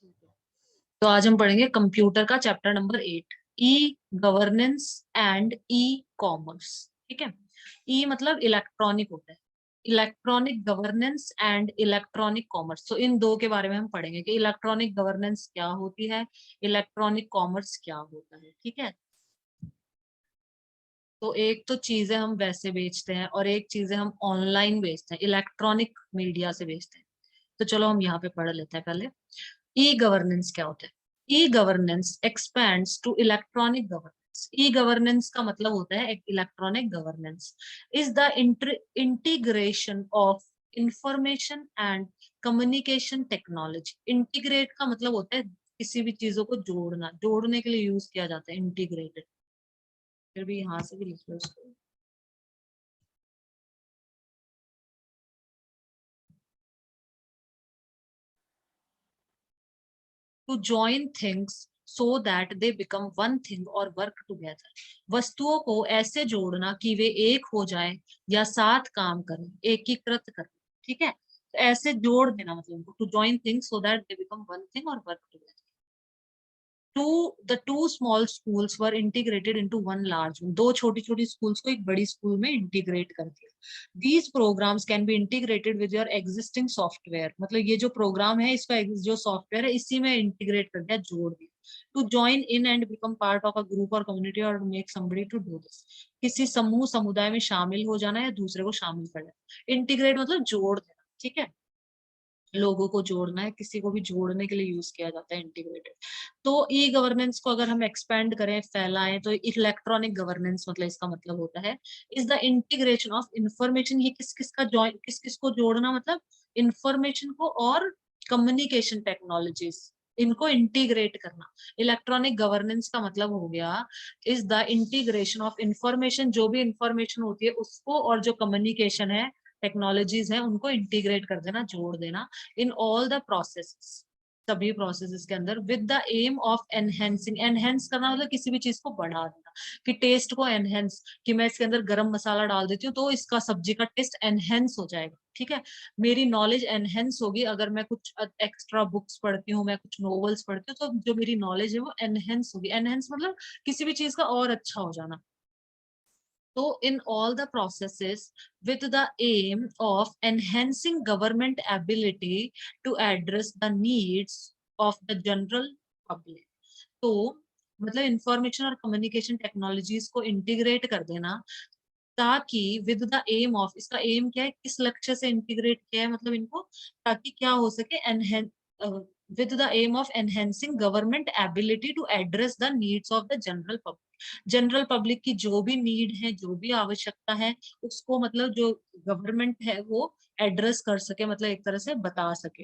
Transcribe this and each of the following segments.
ठीक है, तो आज हम पढ़ेंगे कंप्यूटर का chapter number 8, e governance and e commerce. ठीक है, ई मतलब इलेक्ट्रॉनिक होता है, electronic governance and electronic commerce. तो इन दो के बारे में हम पढ़ेंगे कि इलेक्ट्रॉनिक गवर्नेंस क्या होती है, इलेक्ट्रॉनिक कॉमर्स क्या होता है। ठीक है, तो एक तो चीजें हम वैसे बेचते हैं और एक चीजें हम ऑनलाइन बेचते हैं, इलेक्ट्रॉनिक मीडिया से बेचते हैं। तो चलो हम यहाँ पे पढ़ लेते हैं पहले ई गवर्नेंस क्या होता है। E governance expands to electronic governance. E governance का मतलब होता है electronic governance is the integration of information and communication technology. Integrate का मतलब होता है किसी भी चीजों को जोड़ना, जोड़ने के लिए यूज किया जाता है इंटीग्रेटेड। फिर भी यहाँ से भी लिख लो उसको। To join things so that they become one thing और वर्क टुगेदर। वस्तुओं को ऐसे जोड़ना कि वे एक हो जाए या साथ काम करें, एकीकृत करें। ठीक है, तो ऐसे जोड़ देना मतलब to join things so that they become one thing और work together. Two small schools were integrated into one large one. दो छोटी छोटी schools को एक बड़ी school में integrate कर दिया. These programs can be integrated with your existing software. मतलब ये जो program है इसका जो software है इसी में integrate कर दिया, जोड़ दिया. To join in and become part of a group or community or make somebody to do this. किसी समूह समुदाय में शामिल हो जाना या दूसरे को शामिल कर लेना. Integrate मतलब जोड़ देना. ठीक है, लोगों को जोड़ना है, किसी को भी जोड़ने के लिए यूज किया जाता है इंटीग्रेटेड। तो ई गवर्नेंस को अगर हम एक्सपेंड करें, फैलाएं, तो इलेक्ट्रॉनिक गवर्नेंस मतलब इसका मतलब होता है is the integration of information. ये किस किस का जॉइन, किस किस को जोड़ना, मतलब इंफॉर्मेशन को और कम्युनिकेशन टेक्नोलॉजीज, इनको इंटीग्रेट करना। इलेक्ट्रॉनिक गवर्नेंस का मतलब हो गया is the integration of information, जो भी इंफॉर्मेशन होती है उसको, और जो कम्युनिकेशन है, टेक्नोलॉजीज है, उनको इंटीग्रेट कर देना, जोड़ देना इन ऑल द प्रोसेसेस, सभी प्रोसेसेस के अंदर, with the aim of enhancing. Enhance करना मतलब किसी भी चीज को बढ़ा देना, कि टेस्ट को एनहेंस, कि मैं इसके अंदर गरम मसाला डाल देती हूँ तो इसका सब्जी का टेस्ट एनहेंस हो जाएगा। ठीक है, मेरी नॉलेज एनहेंस होगी अगर मैं कुछ एक्स्ट्रा बुक्स पढ़ती हूँ, मैं कुछ नॉवेल्स पढ़ती हूँ, तो जो मेरी नॉलेज है वो एनहेंस होगी। एनहेंस मतलब किसी भी चीज का और अच्छा हो जाना। So in all the processes with the aim of enhancing government ability to address the needs of the general public. तो मतलब इंफॉर्मेशन और कम्युनिकेशन टेक्नोलॉजीज को इंटीग्रेट कर देना, ताकि विद द एम ऑफ, इसका एम क्या है, किस लक्ष्य से इंटीग्रेट किया है, मतलब इनको ताकि क्या हो सके, enhance, with the aim of enhancing government ability to address the needs of the general public. General public की जो भी नीड है, जो भी आवश्यकता है, उसको मतलब जो गवर्नमेंट है वो एड्रेस कर सके, मतलब एक तरह से बता सके।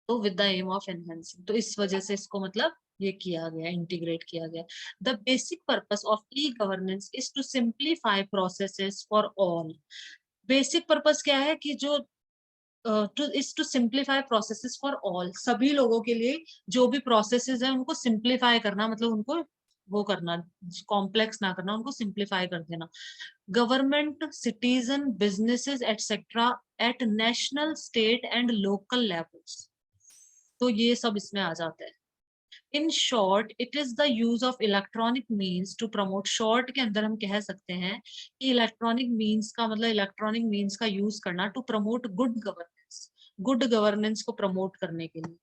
तो with the aim of enhancing, तो इस वजह से इसको मतलब ये किया गया, इंटीग्रेट किया गया। The basic purpose of E governance is to simplify processes for all. Basic purpose क्या है कि जो to simplify processes for all, सभी लोगों के लिए जो भी प्रोसेसेस है उनको सिंप्लीफाई करना, मतलब उनको वो करना, कॉम्प्लेक्स ना करना, उनको सिंप्लीफाई कर देना। Government, citizen, businesses etcetera at national, state and local levels, तो ये सब इसमें आ जाता है। In short it is the use of electronic means to promote. Short के अंदर हम कह सकते हैं कि इलेक्ट्रॉनिक मीन्स का मतलब इलेक्ट्रॉनिक मीन्स का यूज करना to promote good governance, good governance को प्रमोट करने के लिए।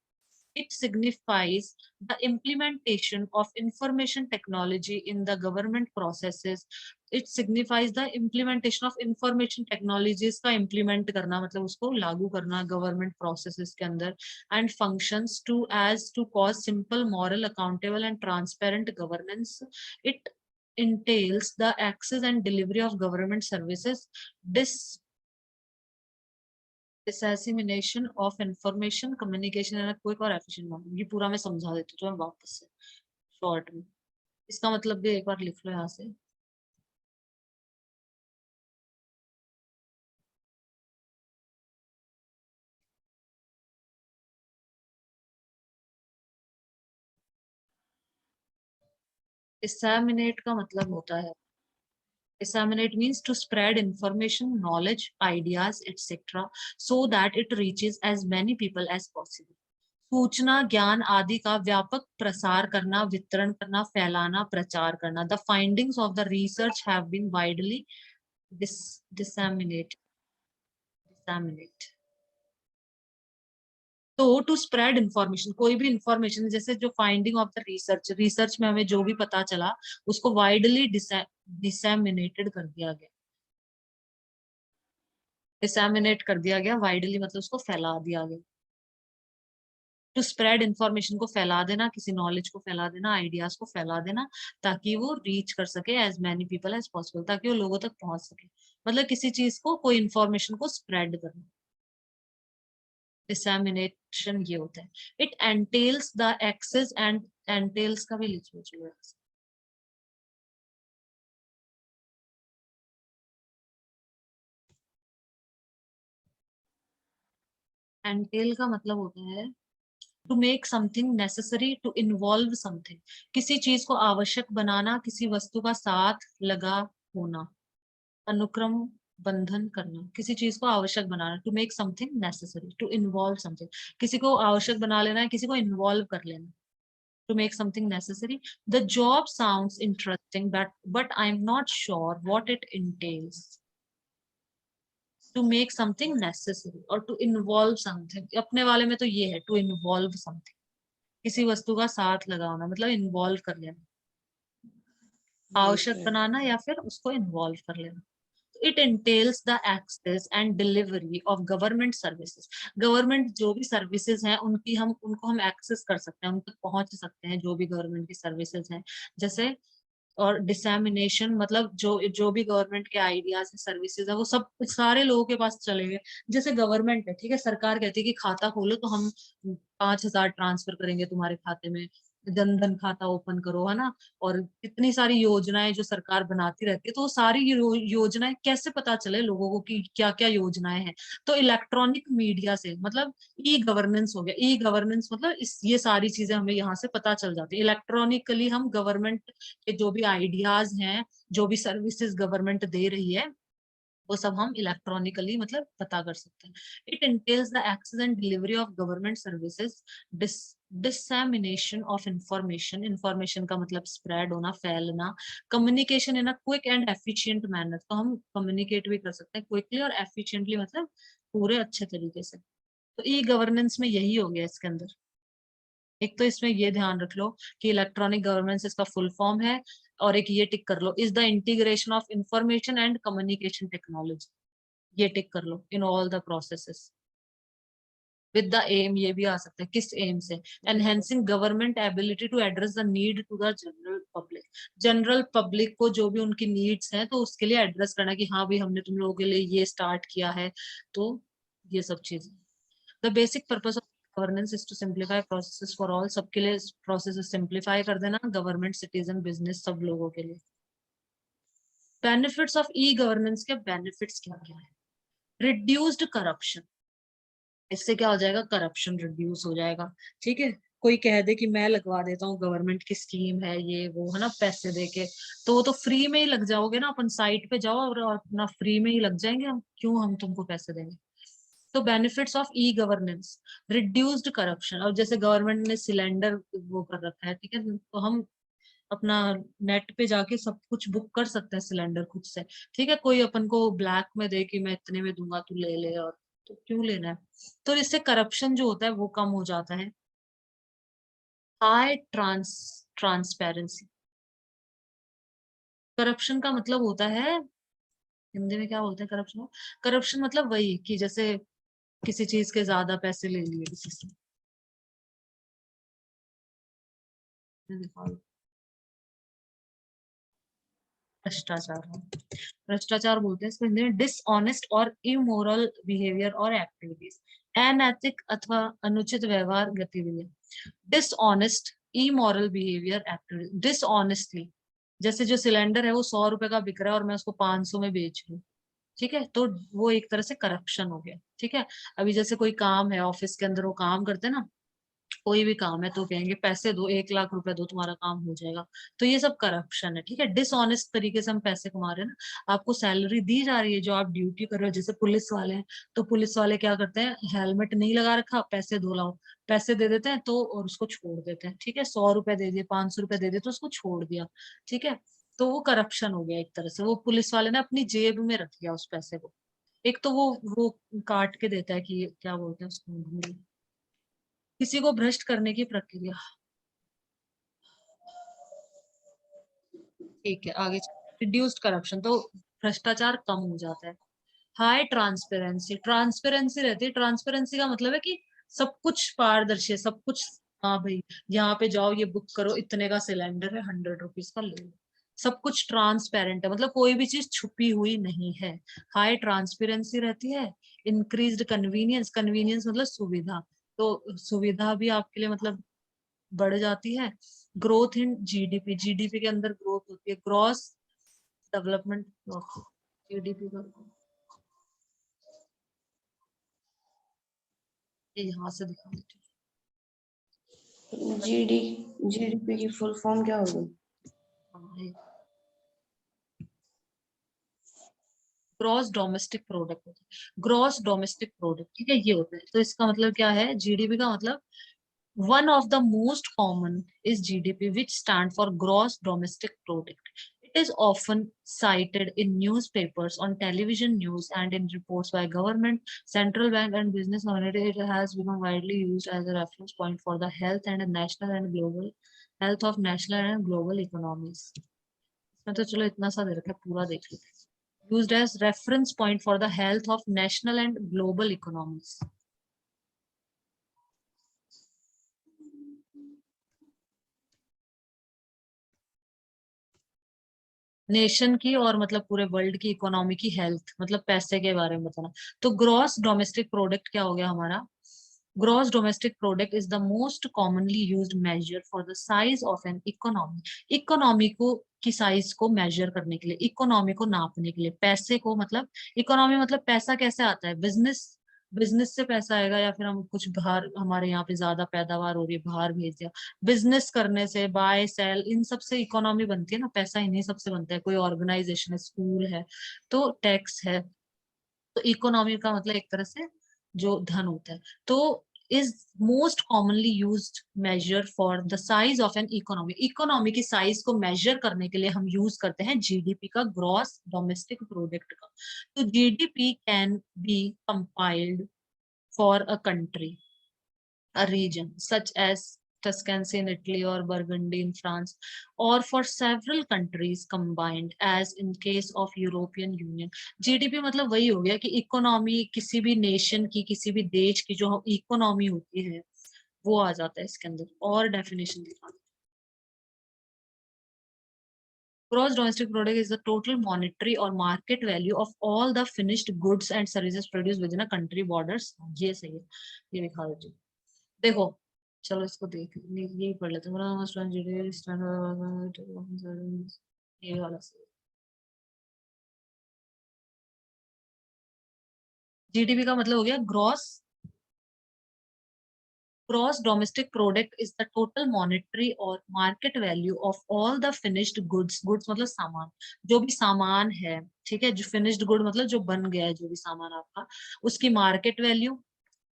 It signifies the implementation of information technology in the government processes. It signifies the implementation of information technologies का implement करना, मतलब उसको लागू करना government processes के अंदर, and functions to as to cause simple, moral, accountable and transparent governance. It entails the access and delivery of government services, dissemination of information, communication and quick और efficient manner. ये पूरा मैं समझा देती हूँ तुम्हें वापस से शॉर्ट में। इसका मतलब भी एक बार लिख लो यहाँ से। डिसैमिनेट का मतलब होता है, disseminate means to spread information, knowledge, ideas, etc. so that it reaches as many people as possible. सूचना ज्ञान आदि का व्यापक प्रसार करना, वितरण करना, फैलाना, प्रचार करना। The findings of the research have been widely disseminate disseminate। तो टू स्प्रेड इंफॉर्मेशन, कोई भी इंफॉर्मेशन, जैसे जो finding of the research, research में हमें जो भी पता चला उसको वाइडली डिसेमिनेटेड कर दिया गया। डिसेमिनेट कर दिया गया, वाइडली मतलब उसको फैला दिया गया। टू स्प्रेड इंफॉर्मेशन को फैला देना, किसी नॉलेज को फैला देना, आइडियाज को फैला देना, ताकि वो रीच कर सके as many people as possible, ताकि वो लोगों तक पहुंच सके। मतलब किसी चीज को, कोई इंफॉर्मेशन को स्प्रेड करना, डिसेमिनेशन ये होता है। It entails the access and, entails का भी लिख लीजिए। एंटेल का मतलब होता है to make something necessary, to involve something, किसी चीज को आवश्यक बनाना, किसी वस्तु का साथ लगा होना, अनुक्रम बंधन करना, किसी चीज को आवश्यक बनाना, to make something necessary, to involve something, किसी को आवश्यक बना लेना है, किसी को इन्वॉल्व कर लेना, to make something necessary. The job sounds interesting but I am not sure what it entails. To make something necessary और टू इन्वॉल्व समथिंग, अपने वाले में तो ये है टू इन्वॉल्व समथिंग, किसी वस्तु का साथ लगाना, मतलब इन्वॉल्व कर लेना, आवश्यक बनाना या फिर उसको इन्वॉल्व कर लेना। It entails the access and delivery of government services, government जो भी सर्विसेज हैं उनकी हम, उनको हम एक्सेस कर सकते हैं, उन तक पहुंच सकते हैं, जो भी गवर्नमेंट की सर्विसेज हैं। जैसे, और डिसैमिनेशन मतलब जो जो भी गवर्नमेंट के आइडियाज सर्विसेज है वो सब सारे लोगों के पास चले गए। जैसे गवर्नमेंट है, ठीक है, सरकार कहती है कि खाता खोलो तो हम 5,000 ट्रांसफर करेंगे तुम्हारे खाते में, जन धन खाता ओपन करो, है ना। और कितनी सारी योजनाएं जो सरकार बनाती रहती है, तो वो सारी योजनाएं कैसे पता चले लोगों को कि क्या क्या योजनाएं हैं। तो इलेक्ट्रॉनिक मीडिया से, मतलब ई गवर्नेंस हो गया, ई गवर्नेंस मतलब इस, ये सारी चीजें हमें यहाँ से पता चल जाती है। इलेक्ट्रॉनिकली हम गवर्नमेंट के जो भी आइडियाज हैं, जो भी सर्विसेज गवर्नमेंट दे रही है, वो सब हम इलेक्ट्रॉनिकली मतलब पता कर सकते हैं। It entails the access and delivery of government services, dissemination of information, information का मतलब स्प्रेड होना, फैलना, communication in a quick and efficient manner, तो हम कम्युनिकेट भी कर सकते हैं क्विकली और एफिशिएंटली, मतलब पूरे अच्छे तरीके से। तो ई गवर्नेंस में यही हो गया इसके अंदर। एक तो इसमें ये ध्यान रख लो कि इलेक्ट्रॉनिक गवर्नेंस इसका फुल फॉर्म है, और एक ये टिक कर लो, is the integration of information and communication technology, ये टिक कर लो, in all the processes with the aim, ये भी आ सकता है, किस एम से, enhancing government ability to address the need to the general public, general public को जो भी उनकी नीड्स हैं तो उसके लिए एड्रेस करना कि हाँ भाई हमने तुम लोगों के लिए ये स्टार्ट किया है। तो ये सब चीजें, the basic purpose of governance is to simplify processes for all, सबके लिए प्रोसेस सिंप्लीफाई कर देना, गवर्नमेंट, सिटीजन, बिजनेस, सब लोगों के लिए। बेनिफिट्स ऑफ ई गवर्नेंस के बेनिफिट्स क्या क्या है? रिड्यूस्ड करप्शन, इससे क्या हो जाएगा, करप्शन रिड्यूस हो जाएगा। ठीक है, कोई कह दे कि मैं लगवा देता हूँ, गवर्नमेंट की स्कीम है ये वो, है ना, पैसे दे के, तो वो तो फ्री में ही लग जाओगे ना, अपन साइट पे जाओ और अपना फ्री में ही लग जाएंगे हम, क्यों हम तुमको पैसे देंगे। तो benefits of e governance, reduced corruption, और जैसे गवर्नमेंट ने सिलेंडर वो कर रखा है, ठीक है, तो हम अपना नेट पे जाके सब कुछ बुक कर सकते हैं सिलेंडर खुद से। ठीक है, कोई अपन को ब्लैक में दे कि मैं इतने में दूंगा तू ले ले, और तो क्यों लेना है। तो इससे करप्शन जो होता है वो कम हो जाता है। हाई ट्रांसपेरेंसी, करप्शन का मतलब होता है, हिंदी में क्या बोलते हैं करप्शन को, करप्शन मतलब वही कि जैसे किसी चीज के ज्यादा पैसे ले लिए किसी से, भ्रष्टाचार, भ्रष्टाचार बोलते हैं इसको हिंदी में, डिसऑनेस्ट और इमोरल बिहेवियर और एक्टिविटीज, अनैतिक अथवा अनुचित व्यवहार गतिविधियां। Dishonest, immoral behaviour, activity, dishonestly, जैसे जो सिलेंडर है वो 100 रुपए का बिक रहा है और मैं उसको 500 में बेच रही हूँ, ठीक है, तो वो एक तरह से करप्शन हो गया। ठीक है, अभी जैसे कोई काम है ऑफिस के अंदर, वो काम करते हैं ना, कोई भी काम है तो कहेंगे पैसे दो, 1 लाख रुपए दो, तुम्हारा काम हो जाएगा। तो ये सब करप्शन है, ठीक है। डिसऑनेस्ट तरीके से हम पैसे कमा रहे हैं ना। आपको सैलरी दी जा रही है, जो आप ड्यूटी कर रहे हो, जैसे पुलिस वाले हैं, तो पुलिस वाले क्या करते हैं, हेलमेट नहीं लगा रखा, पैसे दो लाओ, पैसे दे देते हैं तो, और उसको छोड़ देते हैं, ठीक है। 100 रुपए दे दिए, 500 रुपए दे दिए तो उसको छोड़ दिया, ठीक है। तो वो करप्शन हो गया एक तरह से, वो पुलिस वाले ने अपनी जेब में रख लिया उस पैसे को। एक तो वो काट के देता है कि क्या बोलते हैं उसको, किसी को भ्रष्ट करने की प्रक्रिया। ठीक है, आगे रिड्यूस्ड करप्शन, तो भ्रष्टाचार कम हो जाता है। हाई ट्रांसपेरेंसी, ट्रांसपेरेंसी रहती है। ट्रांसपेरेंसी का मतलब है कि सब कुछ पारदर्शी है, सब कुछ। हाँ भाई, यहाँ पे जाओ, ये बुक करो, इतने का सिलेंडर है, 100 रुपीज का, ले लो। सब कुछ ट्रांसपेरेंट है, मतलब कोई भी चीज छुपी हुई नहीं है। हाई ट्रांसपेरेंसी रहती है। इंक्रीज्ड कन्वीनियंस, कन्वीनियंस मतलब सुविधा, तो सुविधा भी आपके लिए मतलब बढ़ जाती है। ग्रोथ इन जीडीपी, जीडीपी के अंदर ग्रोथ होती है, ग्रॉस डेवलपमेंट, जीडीपी का, ये यहाँ से दिखा देती जीडी जीडीपी की फुल फॉर्म क्या होगी? हूँ। ग्रॉस डोमेस्टिक प्रोडक्ट होता है, ग्रॉस डोमेस्टिक प्रोडक्ट, ठीक है, ये होता है। तो इसका मतलब क्या है, जीडीपी का मतलब one of the most common is GDP, which stand for Gross Domestic Product. It is often cited in newspapers, on television news, and in reports by government, central bank, and business community. It has become widely used as a reference point for the health and national and global health of national and global economies. इसमें तो चलो इतना सा दे रखा है, पूरा देख लेते हैं। Used as reference point for the health of national and global economies. Nation की और मतलब पूरे वर्ल्ड की इकोनॉमी की हेल्थ, मतलब पैसे के बारे में बताना। तो ग्रॉस डोमेस्टिक प्रोडक्ट क्या हो गया हमारा, gross domestic product is the most commonly used measure for the size of an economy. Economy को की साइज को मेजर करने के लिए, इकोनॉमी को नापने के लिए, पैसे को मतलब, इकोनॉमी मतलब पैसा कैसे आता है, बिजनेस, बिजनेस से पैसा आएगा, या फिर हम कुछ बाहर, हमारे यहाँ पे ज्यादा पैदावार हो रही है, बाहर भेज दिया, बिजनेस करने से, बाय सेल, इन सब से इकोनॉमी बनती है ना, पैसा इन्हीं सब से बनता है। कोई ऑर्गेनाइजेशन है, स्कूल है, तो टैक्स है। तो इकोनॉमी का मतलब एक तरह से जो धन होता है। तो is most commonly used measure for the size of an economy, economy की साइज को मेजर करने के लिए हम यूज करते हैं जीडीपी का, ग्रॉस डोमेस्टिक प्रोडक्ट का। तो GDP can be compiled for a country, a region such as Tuscany in Italy or Burgundy in France, or for several countries combined, as in case of European Union. GDP मतलब वही हो गया कि economy, किसी भी nation की, किसी भी देश की जो इकोनॉमी होती है, वो आ जाता है इसके अंदर। और डेफिनेशन दिखा, gross domestic product is the total monetary or market value of all the finished goods and services produced within a country borders। ये सही है, ये दिखा देती हूँ। देखो, चलो इसको देख, यही पढ़ लेते हैं। ये वाला जीडीपी का मतलब हो गया gross, gross domestic product is the total monetary और market value of all the finished goods, goods मतलब सामान, जो भी सामान है, ठीक है, जो फिनिश्ड गुड मतलब जो बन गया है, जो भी सामान आपका, उसकी मार्केट वैल्यू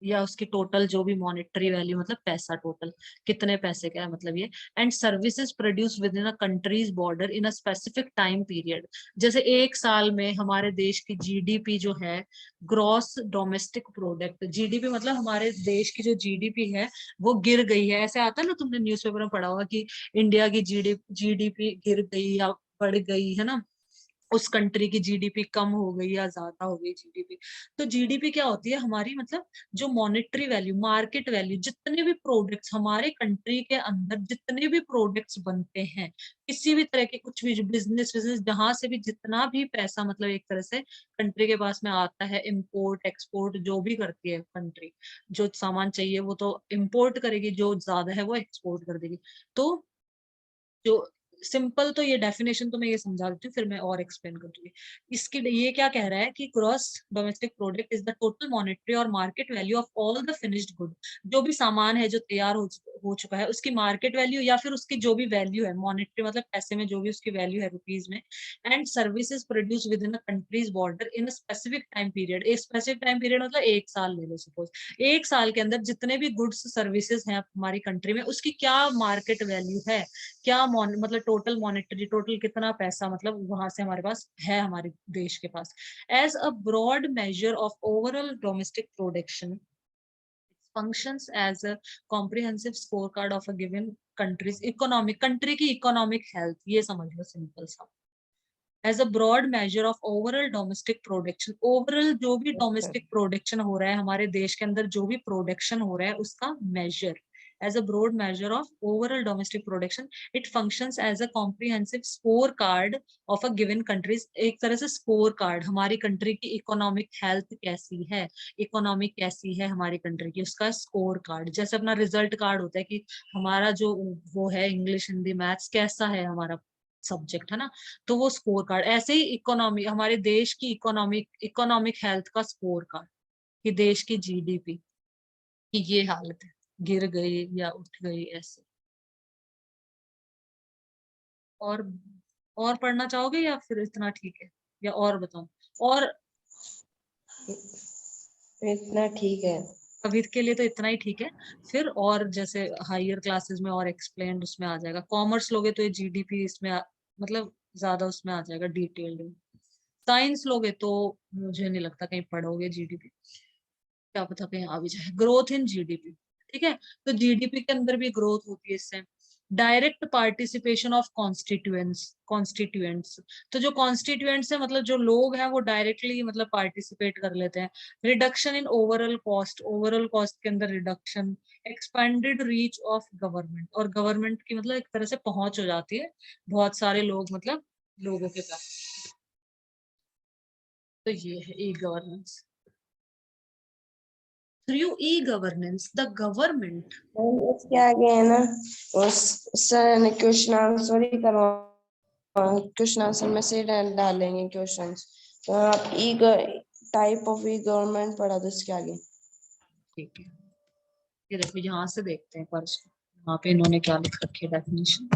या उसकी टोटल जो भी मॉनेटरी वैल्यू, मतलब पैसा टोटल, कितने पैसे का है मतलब ये। And services produce with in a countries border in a specific time period. जैसे एक साल में हमारे देश की जीडीपी जो है, ग्रॉस डोमेस्टिक प्रोडक्ट, जीडीपी मतलब हमारे देश की जो जीडीपी है वो गिर गई है, ऐसे आता है ना, तुमने न्यूज़पेपर में पढ़ा होगा कि इंडिया की जीडीपी गिर गई या बढ़ गई है ना, उस कंट्री की जीडीपी कम हो गई या ज्यादा हो गई जीडीपी। तो जीडीपी क्या होती है हमारी, मतलब जो मॉनेटरी वैल्यू, मार्केट वैल्यू, जितने भी प्रोडक्ट्स हमारे कंट्री के अंदर, जितने भी प्रोडक्ट्स बनते हैं, किसी भी तरह के, कुछ भी बिजनेस बिजनेस, जहां से भी जितना भी पैसा मतलब एक तरह से कंट्री के पास में आता है, इम्पोर्ट एक्सपोर्ट जो भी करती है कंट्री, जो सामान चाहिए वो तो इम्पोर्ट करेगी, जो ज्यादा है वो एक्सपोर्ट कर देगी। तो जो सिंपल तो ये डेफिनेशन तो मैं ये समझा देती हूँ, फिर मैं और एक्सप्लेन कर दूंगी। इसके ये क्या कह रहा है कि gross domestic product is the total monetary और market value of all the finished good. जो भी सामान है जो तैयार हो चुका है उसकी मार्केट वैल्यू या फिर उसकी जो भी वैल्यू है, मॉनेटरी मतलब पैसे में जो भी उसकी वैल्यू है रुपीज में, and services produce with in a countries border in specific time period. एक स्पेसिफिक टाइम पीरियड मतलब 1 साल ले लो सपोज। 1 साल के अंदर जितने भी गुड्स सर्विसेज हैं हमारी कंट्री में उसकी क्या मार्केट वैल्यू है, क्या मतलब टोटल मॉनेटरी, टोटल कितना पैसा मतलब वहां से हमारे पास है, हमारे देश के पास। As a broad measure of overall domestic production functions as a comprehensive scorecard of a given country's economic, country की इकोनॉमिक हेल्थ, ये समझ लो सिंपल सा। As a broad measure of overall domestic production, overall जो भी अच्छा। Domestic production हो रहा है हमारे देश के अंदर, जो भी प्रोडक्शन हो रहा है उसका measure. As a broad measure of overall domestic production, it functions as a comprehensive score card of a given country's. एक तरह से स्कोर कार्ड, हमारी कंट्री की इकोनॉमिक हेल्थ कैसी है, इकोनॉमिक कैसी है हमारी कंट्री की, उसका स्कोर कार्ड। जैसे अपना रिजल्ट कार्ड होता है कि हमारा जो वो है इंग्लिश हिंदी मैथ्स कैसा है हमारा सब्जेक्ट, है ना, तो वो स्कोर कार्ड। ऐसे ही इकोनॉमी, हमारे देश की इकोनॉमिक इकोनॉमिक हेल्थ का स्कोर कार्ड, कि देश की जीडीपी की ये हालत है, गिर गई या उठ गई ऐसे। और और पढ़ना चाहोगे या फिर इतना ठीक है, या और बताऊं? और इतना ठीक है। अभी के लिए तो इतना ही ठीक है। फिर और जैसे हायर क्लासेस में और एक्सप्लेन उसमें आ जाएगा। कॉमर्स लोगे तो ये जीडीपी इसमें मतलब ज्यादा उसमें आ जाएगा डिटेल्ड। साइंस लोगे तो मुझे नहीं लगता कहीं पढ़ोगे जीडीपी, क्या पता कहीं आ भी जाए। ग्रोथ इन जीडीपी, ठीक है, तो जीडीपी के अंदर भी ग्रोथ होती है इससे। डायरेक्ट पार्टिसिपेशन ऑफ कॉन्स्टिट्यूएंट्स, तो जो कॉन्स्टिट्यूएंट्स है मतलब जो लोग हैं वो डायरेक्टली मतलब पार्टिसिपेट कर लेते हैं। Reduction in overall cost, overall cost के अंदर reduction. Expanded reach of government, और गवर्नमेंट की मतलब एक तरह से पहुंच हो जाती है बहुत सारे लोग मतलब लोगों के पास। तो ये है e governance. Through e governance the government. Ma'am इसके आगे है ना, उस सर ने क्वेश्चन आंसर ही करवा, क्वेश्चन आंसर में से डालेंगे क्वेश्चंस। तो आप ई टाइप ऑफ ई गवर्नमेंट पढ़ा दो इसके आगे। ठीक है, ये देखो यहाँ से देखते हैं पर वहां पे इन्होंने क्या लिख रखी है डेफिनेशन।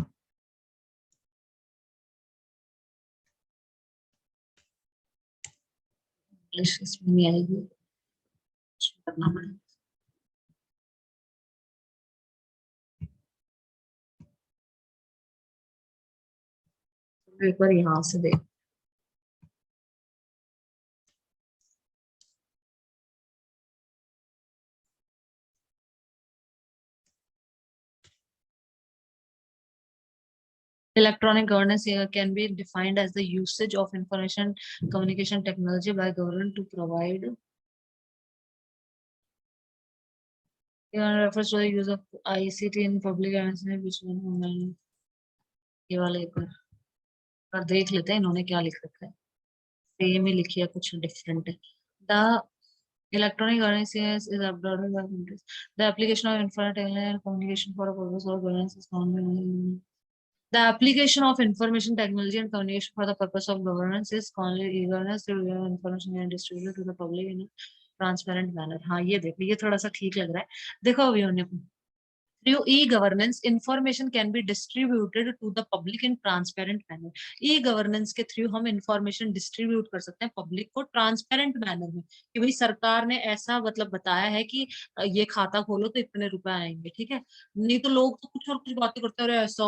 इंग्लिश इसमें नहीं आएगी, करना पड़ेगा। तो एक बार यहाँ से देख। Electronic governance can be defined as the usage of information communication technology by government to provide, refers to the use of ICT in public administration which online। ये वाले एक बार देख लेते हैं इन्होंने क्या लिख रखा है। सेम ही लिखी है, कुछ डिफरेंट है। The electronic governance is uploaded by countries. The application of information and communication for a purpose of governance is found in the application of information technology and communication for the purpose of governance is commonly e-governance to give information and distribute to the public in a transparent manner। हाँ ये देखो, ये थोड़ा सा ठीक लग रहा है। देखो अभी हमने through e-governance, information can be distributed to the public in transparent manner। e-governance के थ्रू हम इंफॉर्मेशन डिस्ट्रीब्यूट कर सकते हैं पब्लिक को ट्रांसपेरेंट मैनर में, कि भाई सरकार ने ऐसा मतलब बताया है कि ये खाता खोलो तो इतने रुपए आएंगे, ठीक है। नहीं तो लोग तो कुछ और कुछ बातें करते हैं, अरे ऐसा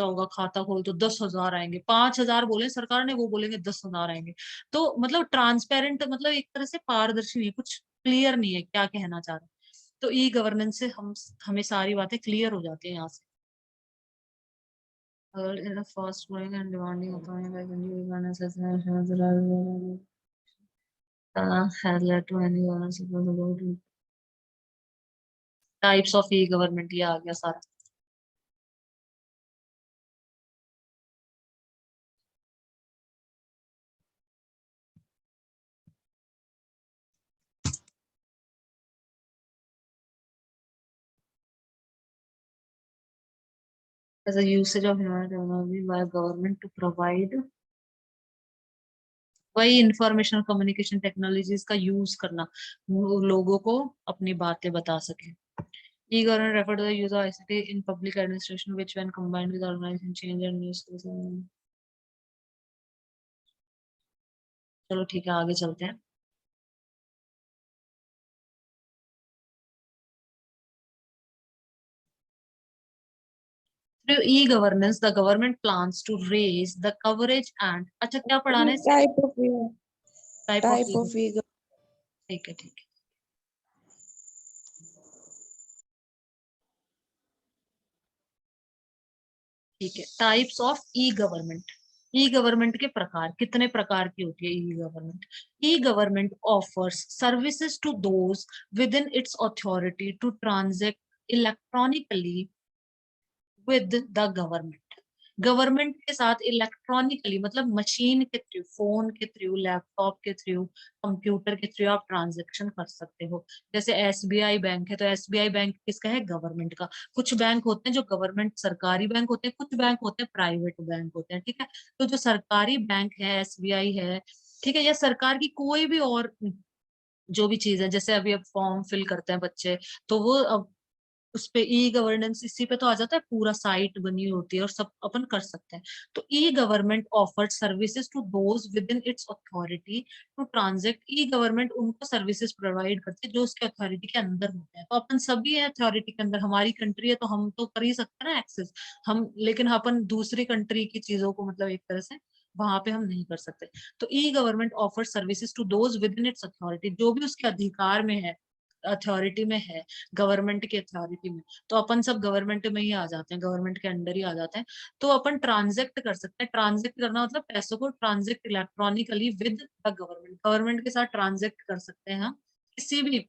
होगा, खाता खोलो तो 10,000 आएंगे, 5,000 बोले सरकार ने, वो बोलेंगे 10,000 आएंगे। तो मतलब ट्रांसपेरेंट मतलब एक तरह से पारदर्शी नहीं है, कुछ क्लियर नहीं है क्या कहना चाह रहे हैं। तो ई गवर्नेंस से हम हमें सारी बातें क्लियर हो जाती है यहाँ से। In a fast growing and demanding economy like India, governance has led to any governance types of E government, ये आ गया सारा। as a usage of human technology by government to provide, वही इंफॉर्मेशन और कम्युनिकेशन टेक्नोलॉजीज का use करना, वो लोगों को अपनी बातें बता सके। E-government refer to the use of ICT in public administration, which when combined with organization change and new skills. चलो ठीक है, आगे चलते हैं। Through e-governance, the government plans to raise the coverage and, अच्छा क्या पढ़ाना है इससे? Type type of of E, ठीक है ठीक है। ठीक है, types of E government. E government के प्रकार, कितने प्रकार की होती है E government? E government offers services to those within its authority to transact electronically with the government. Government के साथ इलेक्ट्रॉनिकली मतलब मशीन के थ्रू, फोन के थ्रू, लैपटॉप के थ्रू, कंप्यूटर के थ्रू आप ट्रांजेक्शन कर सकते हो। जैसे एसबीआई बैंक है, तो एसबीआई बैंक किसका है? गवर्नमेंट का। कुछ बैंक होते हैं जो गवर्नमेंट सरकारी बैंक होते हैं, कुछ बैंक होते हैं प्राइवेट बैंक होते हैं, ठीक है। तो जो सरकारी बैंक है, एसबीआई है, ठीक है, या सरकार की कोई भी और जो भी चीज है, जैसे अभी अब फॉर्म फिल करते हैं बच्चे, तो वो अब उस पे ई गवर्नेंस इसी पे तो आ जाता है, पूरा साइट बनी होती है और सब अपन कर सकते हैं। तो E government offered services to those within its authority to transact. E government उनको सर्विसेज प्रोवाइड करती है जो उसके अथॉरिटी के अंदर होते हैं। तो अपन सभी है अथॉरिटी के अंदर, हमारी कंट्री है तो हम तो कर ही सकते हैं ना एक्सेस हम, लेकिन अपन दूसरी कंट्री की चीजों को मतलब एक तरह से वहां पे हम नहीं कर सकते। तो E government offer services to those within its authority, जो भी उसके अधिकार में है, अथॉरिटी में है, गवर्नमेंट की अथॉरिटी में। तो अपन सब गवर्नमेंट में ही आ जाते हैं, गवर्नमेंट के अंडर ही आ जाते हैं। तो अपन ट्रांजेक्ट कर सकते हैं। ट्रांजेक्ट करना मतलब पैसों को ट्रांजेक्ट electronically with the government, government के साथ ट्रांजेक्ट कर सकते हैं हम। किसी भी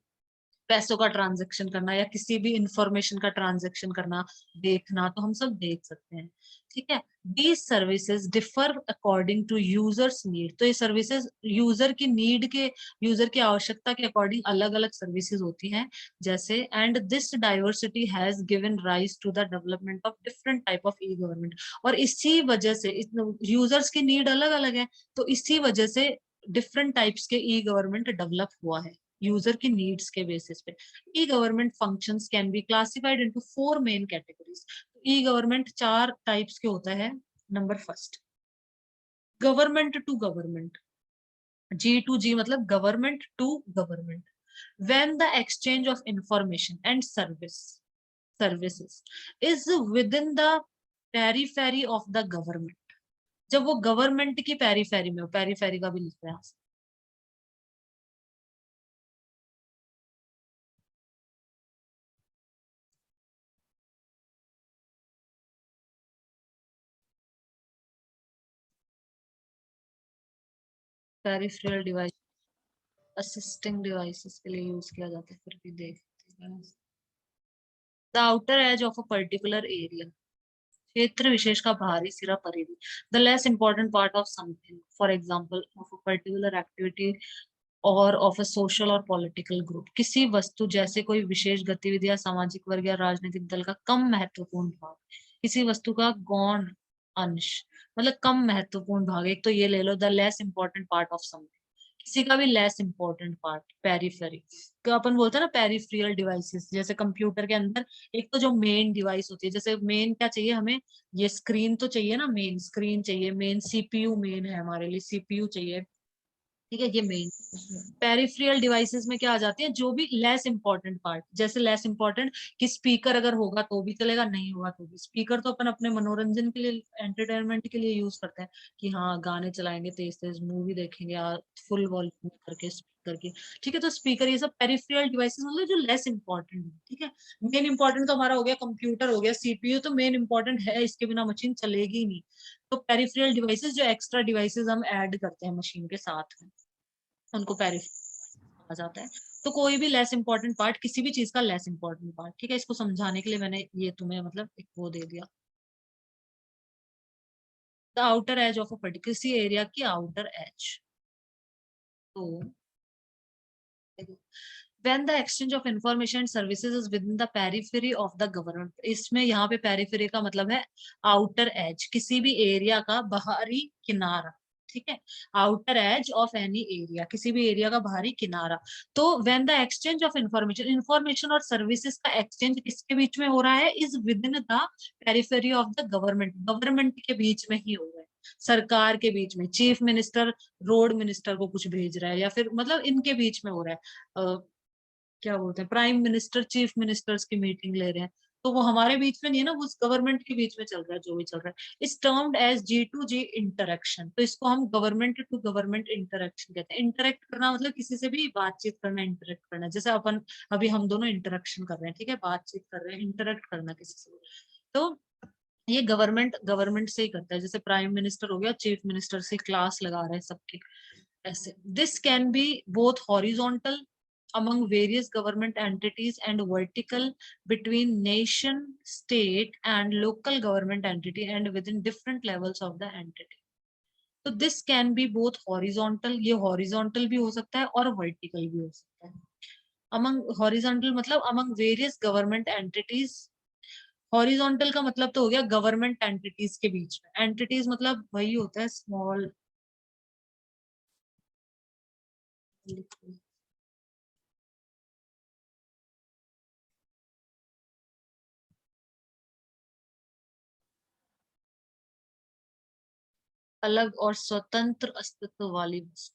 पैसों का ट्रांजैक्शन करना या किसी भी इंफॉर्मेशन का ट्रांजैक्शन करना, देखना, तो हम सब देख सकते हैं, ठीक है। These services differ according to users need. तो ये सर्विसेज यूजर की नीड के, यूजर की आवश्यकता के अकॉर्डिंग अलग अलग सर्विसेज होती हैं। जैसे and this diversity has given rise to the development of different type of E government. और इसी वजह से यूजर्स की नीड अलग अलग है, तो इसी वजह से डिफरेंट टाइप्स के ई गवर्नमेंट डेवलप हुआ है यूजर की नीड्स के बेसिस पे। E government functions can be classified into 4 main categories. E government 4 types के होता है। Number first, government to government, G to G मतलब government to government. When the exchange of information and services is within the periphery of the government. जब वो government की periphery में हो, periphery का भी लिख रहे हैं, पेरिफेरल डिवाइस असिस्टिंग डिवाइसेस के लिए यूज किया जाता है, फिर भी देखते हैं। The outer as of a particular area, क्षेत्र विशेष का बाहरी सिरा, परिधि। The less important part of something, for example of a particular activity और ऑफ अ सोशल और पॉलिटिकल ग्रुप। किसी वस्तु जैसे कोई विशेष गतिविधि या सामाजिक वर्ग या राजनीतिक दल का कम महत्वपूर्ण भाग, किसी वस्तु का गौण अंश मतलब कम महत्वपूर्ण भाग। एक तो ये ले लो, the less important part of something, किसी का भी लेस इंपॉर्टेंट पार्ट, पेरिफेरी। तो अपन बोलते हैं ना पेरिफेरल डिवाइसेस, जैसे कंप्यूटर के अंदर एक तो जो मेन डिवाइस होती है, जैसे मेन क्या चाहिए हमें, ये स्क्रीन तो चाहिए ना, मेन स्क्रीन चाहिए, मेन सीपीयू मेन है हमारे लिए, सीपीयू चाहिए, ठीक है, ये मेन। पेरिफेरल डिवाइसेस में क्या आ जाती है, जो भी लेस इंपॉर्टेंट पार्ट, जैसे लेस इंपॉर्टेंट कि स्पीकर अगर होगा तो भी चलेगा, नहीं होगा तो भी। स्पीकर तो अपन अपने मनोरंजन के लिए, एंटरटेनमेंट के लिए यूज करते हैं कि हाँ गाने चलाएंगे, तेज तेज मूवी देखेंगे या फुल वॉल्यूम करके स्पीकर की, ठीक है। तो स्पीकर, ये सब पेरिफेरल डिवाइसेस मतलब जो लेस इंपॉर्टेंट है, ठीक है। मेन इंपॉर्टेंट तो हमारा हो गया कंप्यूटर, हो गया सीपीयू, तो मेन इंपॉर्टेंट है, इसके बिना मशीन चलेगी ही नहीं। तो पेरिफेरल डिवाइसेस जो एक्स्ट्रा डिवाइसेस हम ऐड करते हैं मशीन के साथ में, उनको पेरिफेरल कहा जाता है। तो कोई भी लेस इंपॉर्टेंट पार्ट, किसी भी चीज का लेस इंपॉर्टेंट पार्ट, ठीक है। इसको समझाने के लिए मैंने ये तुम्हें मतलब एक वो दे दिया। The outer as of a particular, किसी एरिया की आउटर एज। तो When the exchange of information and services is within the periphery of the government, इसमें यहाँ पे periphery का मतलब है outer edge, किसी भी एरिया का बाहरी किनारा, ठीक है, outer edge of any area, किसी भी एरिया का बाहरी किनारा। तो when the exchange of information और services का exchange किसके बीच में हो रहा है, is within the periphery of the government के बीच में ही हो रहा है, सरकार के बीच में। चीफ मिनिस्टर रोड मिनिस्टर को कुछ भेज रहा है, या फिर मतलब इनके बीच में हो रहा है, क्या बोलते हैं, प्राइम मिनिस्टर चीफ मिनिस्टर्स की मीटिंग ले रहे हैं, तो वो हमारे बीच में नहीं है ना, वो गवर्नमेंट के बीच में चल रहा है, जो भी चल रहा है। इस टर्म्ड एज G2G इंटरेक्शन, तो इसको हम गवर्नमेंट टू गवर्नमेंट इंटरेक्शन कहते हैं। इंटरेक्ट करना मतलब किसी से भी बातचीत करना, इंटरेक्ट करना, जैसे अपन अभी हम दोनों इंटरेक्शन कर रहे हैं, ठीक है, बातचीत कर रहे हैं, इंटरेक्ट करना किसी से। तो ये गवर्नमेंट से ही करता है, जैसे प्राइम मिनिस्टर हो गया, चीफ मिनिस्टर से क्लास लगा रहे हैं सबके, ऐसे। This can be both horizontal among various government entities and vertical between nation, state and local government entity and within different levels of the entity. तो this can be both horizontal, ये horizontal भी हो सकता है और vertical भी हो सकता है। among horizontal मतलब among various government entities, horizontal का मतलब तो हो गया government entities के बीच में, entities मतलब वही होता है small, अलग और स्वतंत्र अस्तित्व वाली वस्तु,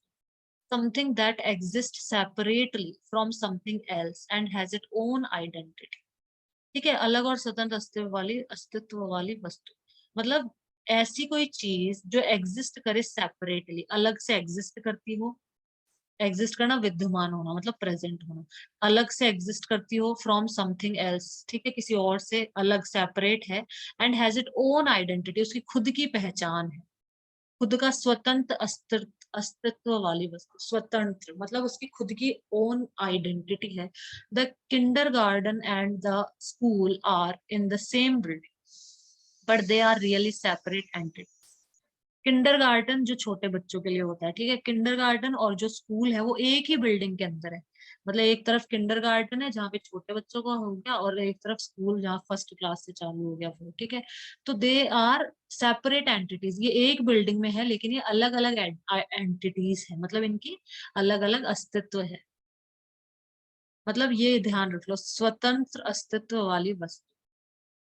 something that exists separately from something else and has its own identity, ठीक है, अलग और स्वतंत्र अस्तित्व वाली वस्तु मतलब ऐसी कोई चीज जो एग्जिस्ट करे सेपरेटली, अलग से एग्जिस्ट करती हो, एग्जिस्ट करना विद्यमान होना मतलब प्रेजेंट होना, अलग से एग्जिस्ट करती हो फ्रॉम समथिंग एल्स, ठीक है, किसी और से अलग सेपरेट है, and has it own identity, उसकी खुद की पहचान है, खुद का स्वतंत्र अस्तित्व वाली वस्तु, स्वतंत्र मतलब उसकी खुद की ओन आइडेंटिटी है। The kindergarten and the school are in the same building but they are really separate entity. Kindergarten जो छोटे बच्चों के लिए होता है, ठीक है, किंडरगार्टन और जो स्कूल है वो एक ही बिल्डिंग के अंदर है, मतलब एक तरफ किंडरगार्टन है जहाँ पे छोटे बच्चों का हो गया, और एक तरफ स्कूल जहाँ फर्स्ट क्लास से चालू हो गया फिर, ठीक है। तो दे आर सेपरेट एंटिटीज, ये एक बिल्डिंग में है लेकिन ये अलग अलग एंटिटीज है, मतलब इनकी अलग अलग अस्तित्व है। मतलब ये ध्यान रख लो, स्वतंत्र अस्तित्व वाली वस्तु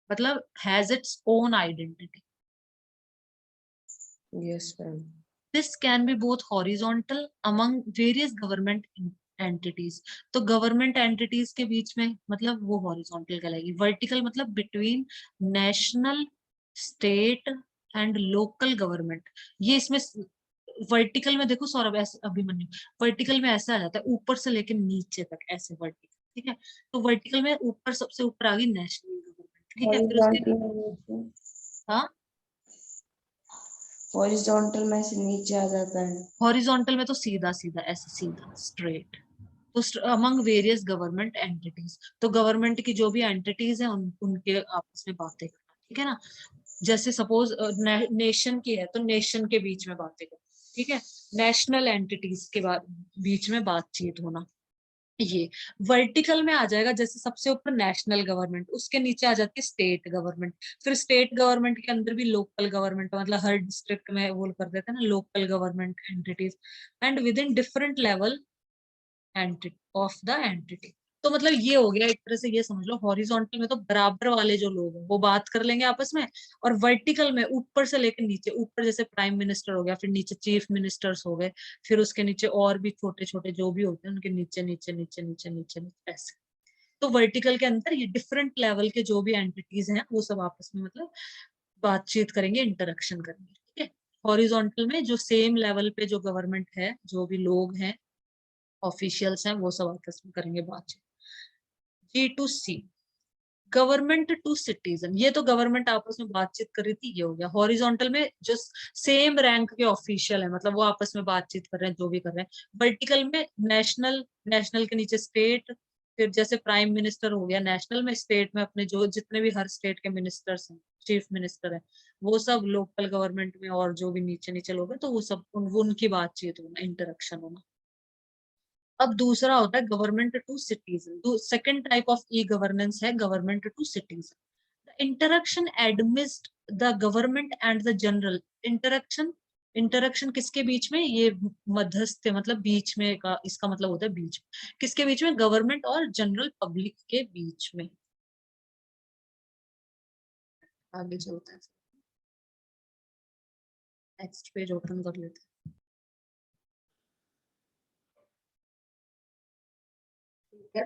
मतलब has its own identity. Yes, ma'am. This can be both horizontal among various government entities, तो गवर्नमेंट एंटिटीज के बीच में मतलब वो हॉरिजॉन्टल कहलाएगी। वर्टिकल मतलब between national, state and local government, ये इसमें वर्टिकल में देखो सौरभ, ऐसे अभिमन्यु, वर्टिकल में ऐसा आ जाता है ऊपर से लेकर नीचे तक ऐसे वर्टिकल, ठीक है, तो वर्टिकल में ऊपर सबसे ऊपर आ गई नेशनल गवर्नमेंट, ठीक है, फिर उसके Horizontal हाँ हॉरिजॉन्टल में से नीचे आ जाता है। हॉरिजॉन्टल में तो सीधा सीधा ऐसे सीधा स्ट्रेट। तो अमंग वेरियस गवर्नमेंट एंटिटीज, तो गवर्नमेंट की जो भी एंटिटीज हैं उनके आपस में बातें करना, ठीक है ना। जैसे सपोज नेशन की है तो नेशन के बीच में बातें करना, ठीक है, नेशनल एंटिटीज के बीच में बातचीत होना। ये वर्टिकल में आ जाएगा, जैसे सबसे ऊपर नेशनल गवर्नमेंट, उसके नीचे आ जाती है स्टेट गवर्नमेंट, फिर स्टेट गवर्नमेंट के अंदर भी लोकल गवर्नमेंट, मतलब हर डिस्ट्रिक्ट में वो कर देते हैं ना local government entities, and with in different level entity of the entity. तो मतलब ये हो गया एक तरह से, ये समझ लो हॉरिजॉन्टल में तो बराबर वाले जो लोग हैं वो बात कर लेंगे आपस में, और वर्टिकल में ऊपर से लेकर नीचे, ऊपर जैसे प्राइम मिनिस्टर हो गया, फिर नीचे चीफ मिनिस्टर्स हो गए, फिर उसके नीचे और भी छोटे छोटे जो भी होते हैं उनके नीचे नीचे नीचे नीचे नीचे नीचे ऐसे। तो वर्टिकल के अंदर ये डिफरेंट लेवल के जो भी एंटिटीज हैं वो सब आपस में मतलब बातचीत करेंगे, इंटरेक्शन करेंगे, ठीक है। हॉरिजॉन्टल में जो सेम लेवल पे जो गवर्नमेंट है, जो भी लोग हैं ऑफिशियल्स हैं, वो सब आपस में करेंगे बातचीत। G2C गवर्नमेंट टू सिटीजन, ये तो गवर्नमेंट आपस में बातचीत कर रही थी, ये हो गया। हॉरिजॉन्टल में जो सेम रैंक के ऑफिशियल है, मतलब वो आपस में बातचीत कर रहे हैं, जो भी कर रहे हैं। वर्टिकल में नेशनल, नेशनल के नीचे स्टेट, फिर जैसे प्राइम मिनिस्टर हो गया नेशनल में, स्टेट में अपने जो जितने भी हर स्टेट के मिनिस्टर्स हैं, चीफ मिनिस्टर है, वो सब लोकल गवर्नमेंट में, और जो भी नीचे नीचे लोग हैं तो वो सब उनकी बातचीत होना, इंटरेक्शन होना। अब दूसरा होता है government to citizen. Second type of E governance है government to citizen. Interaction amidst the government and the general. Interaction interaction किसके बीच में, ये मध्यस्थ मतलब बीच में का, इसका मतलब होता है बीच में। किसके बीच में, गवर्नमेंट और जनरल पब्लिक के बीच में। आगे चलते हैं, नेक्स्ट पेज ओपन कर लेते हैं।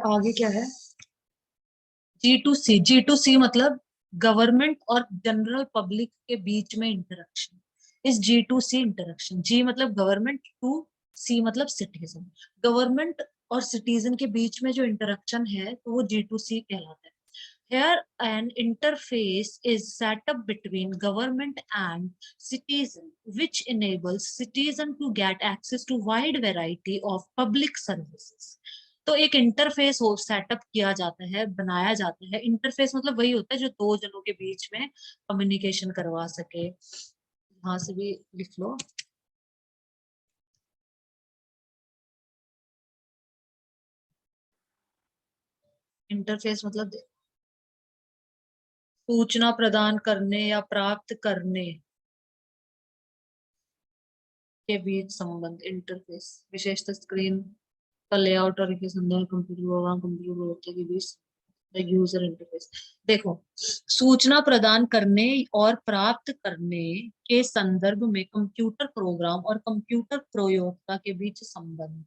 आगे क्या है, G2C। G2C मतलब गवर्नमेंट और जनरल पब्लिक के बीच में इंटरेक्शन। इस G2C इंटरेक्शन, G मतलब गवर्नमेंट, टू C मतलब सिटीजन। गवर्नमेंट और सिटीजन के बीच में जो इंटरेक्शन है तो वो G2C कहलाता है। Here an interface is set up between government and citizen, which enables citizen to get access to wide variety of public services. तो एक इंटरफेस हो सेटअप किया जाता है, बनाया जाता है। इंटरफेस मतलब वही होता है जो दो जनों के बीच में कम्युनिकेशन करवा सके। यहां से भी लिख लो, इंटरफेस मतलब सूचना प्रदान करने या प्राप्त करने के बीच संबंध। इंटरफेस विशेषतः स्क्रीन का लेआउट और के संदर्भ कंप्यूटर उपभोक्ता के बीच यूजर इंटरफेस। देखो, सूचना प्रदान करने और प्राप्त करने के संदर्भ में कंप्यूटर प्रोग्राम और कंप्यूटर प्रयोक्ता के बीच संबंध।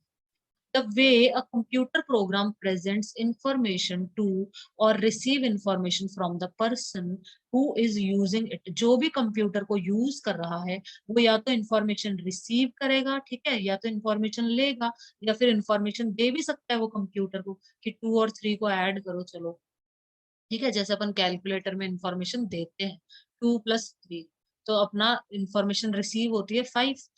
The way a computer program presents information to or receive information from the person who is using it। जो भी कंप्यूटर को यूज कर रहा है वो या तो इंफॉर्मेशन रिसीव करेगा, ठीक है, या तो इंफॉर्मेशन लेगा, या फिर इंफॉर्मेशन दे भी सकता है वो कंप्यूटर को कि 2 और 3 को ऐड करो चलो, ठीक है। जैसे अपन कैलकुलेटर में इंफॉर्मेशन देते हैं 2 + 3, तो अपना इंफॉर्मेशन रिसीव होती है 5।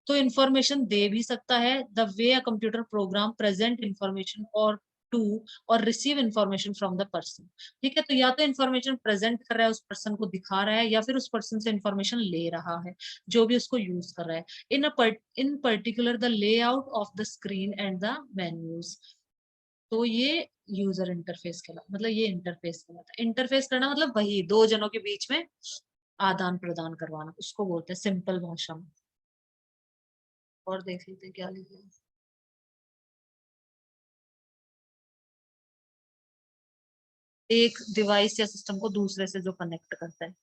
तो इंफॉर्मेशन दे भी सकता है। The way a computer program present information और टू और receive information from the person, ठीक है। तो या तो इंफॉर्मेशन प्रेजेंट कर रहा है, उस पर्सन को दिखा रहा है, या फिर उस पर्सन से इंफॉर्मेशन ले रहा है जो भी उसको यूज कर रहा है। इन particular the layout of the screen and the menus. तो ये यूजर इंटरफेस कहलाता, मतलब ये इंटरफेस कहलाता है। इंटरफेस करना मतलब वही दो जनों के बीच में आदान प्रदान करवाना, उसको बोलते हैं सिंपल भाषा में। और देख लेते हैं क्या लिखा है। एक डिवाइस या सिस्टम को दूसरे से जो कनेक्ट करता है।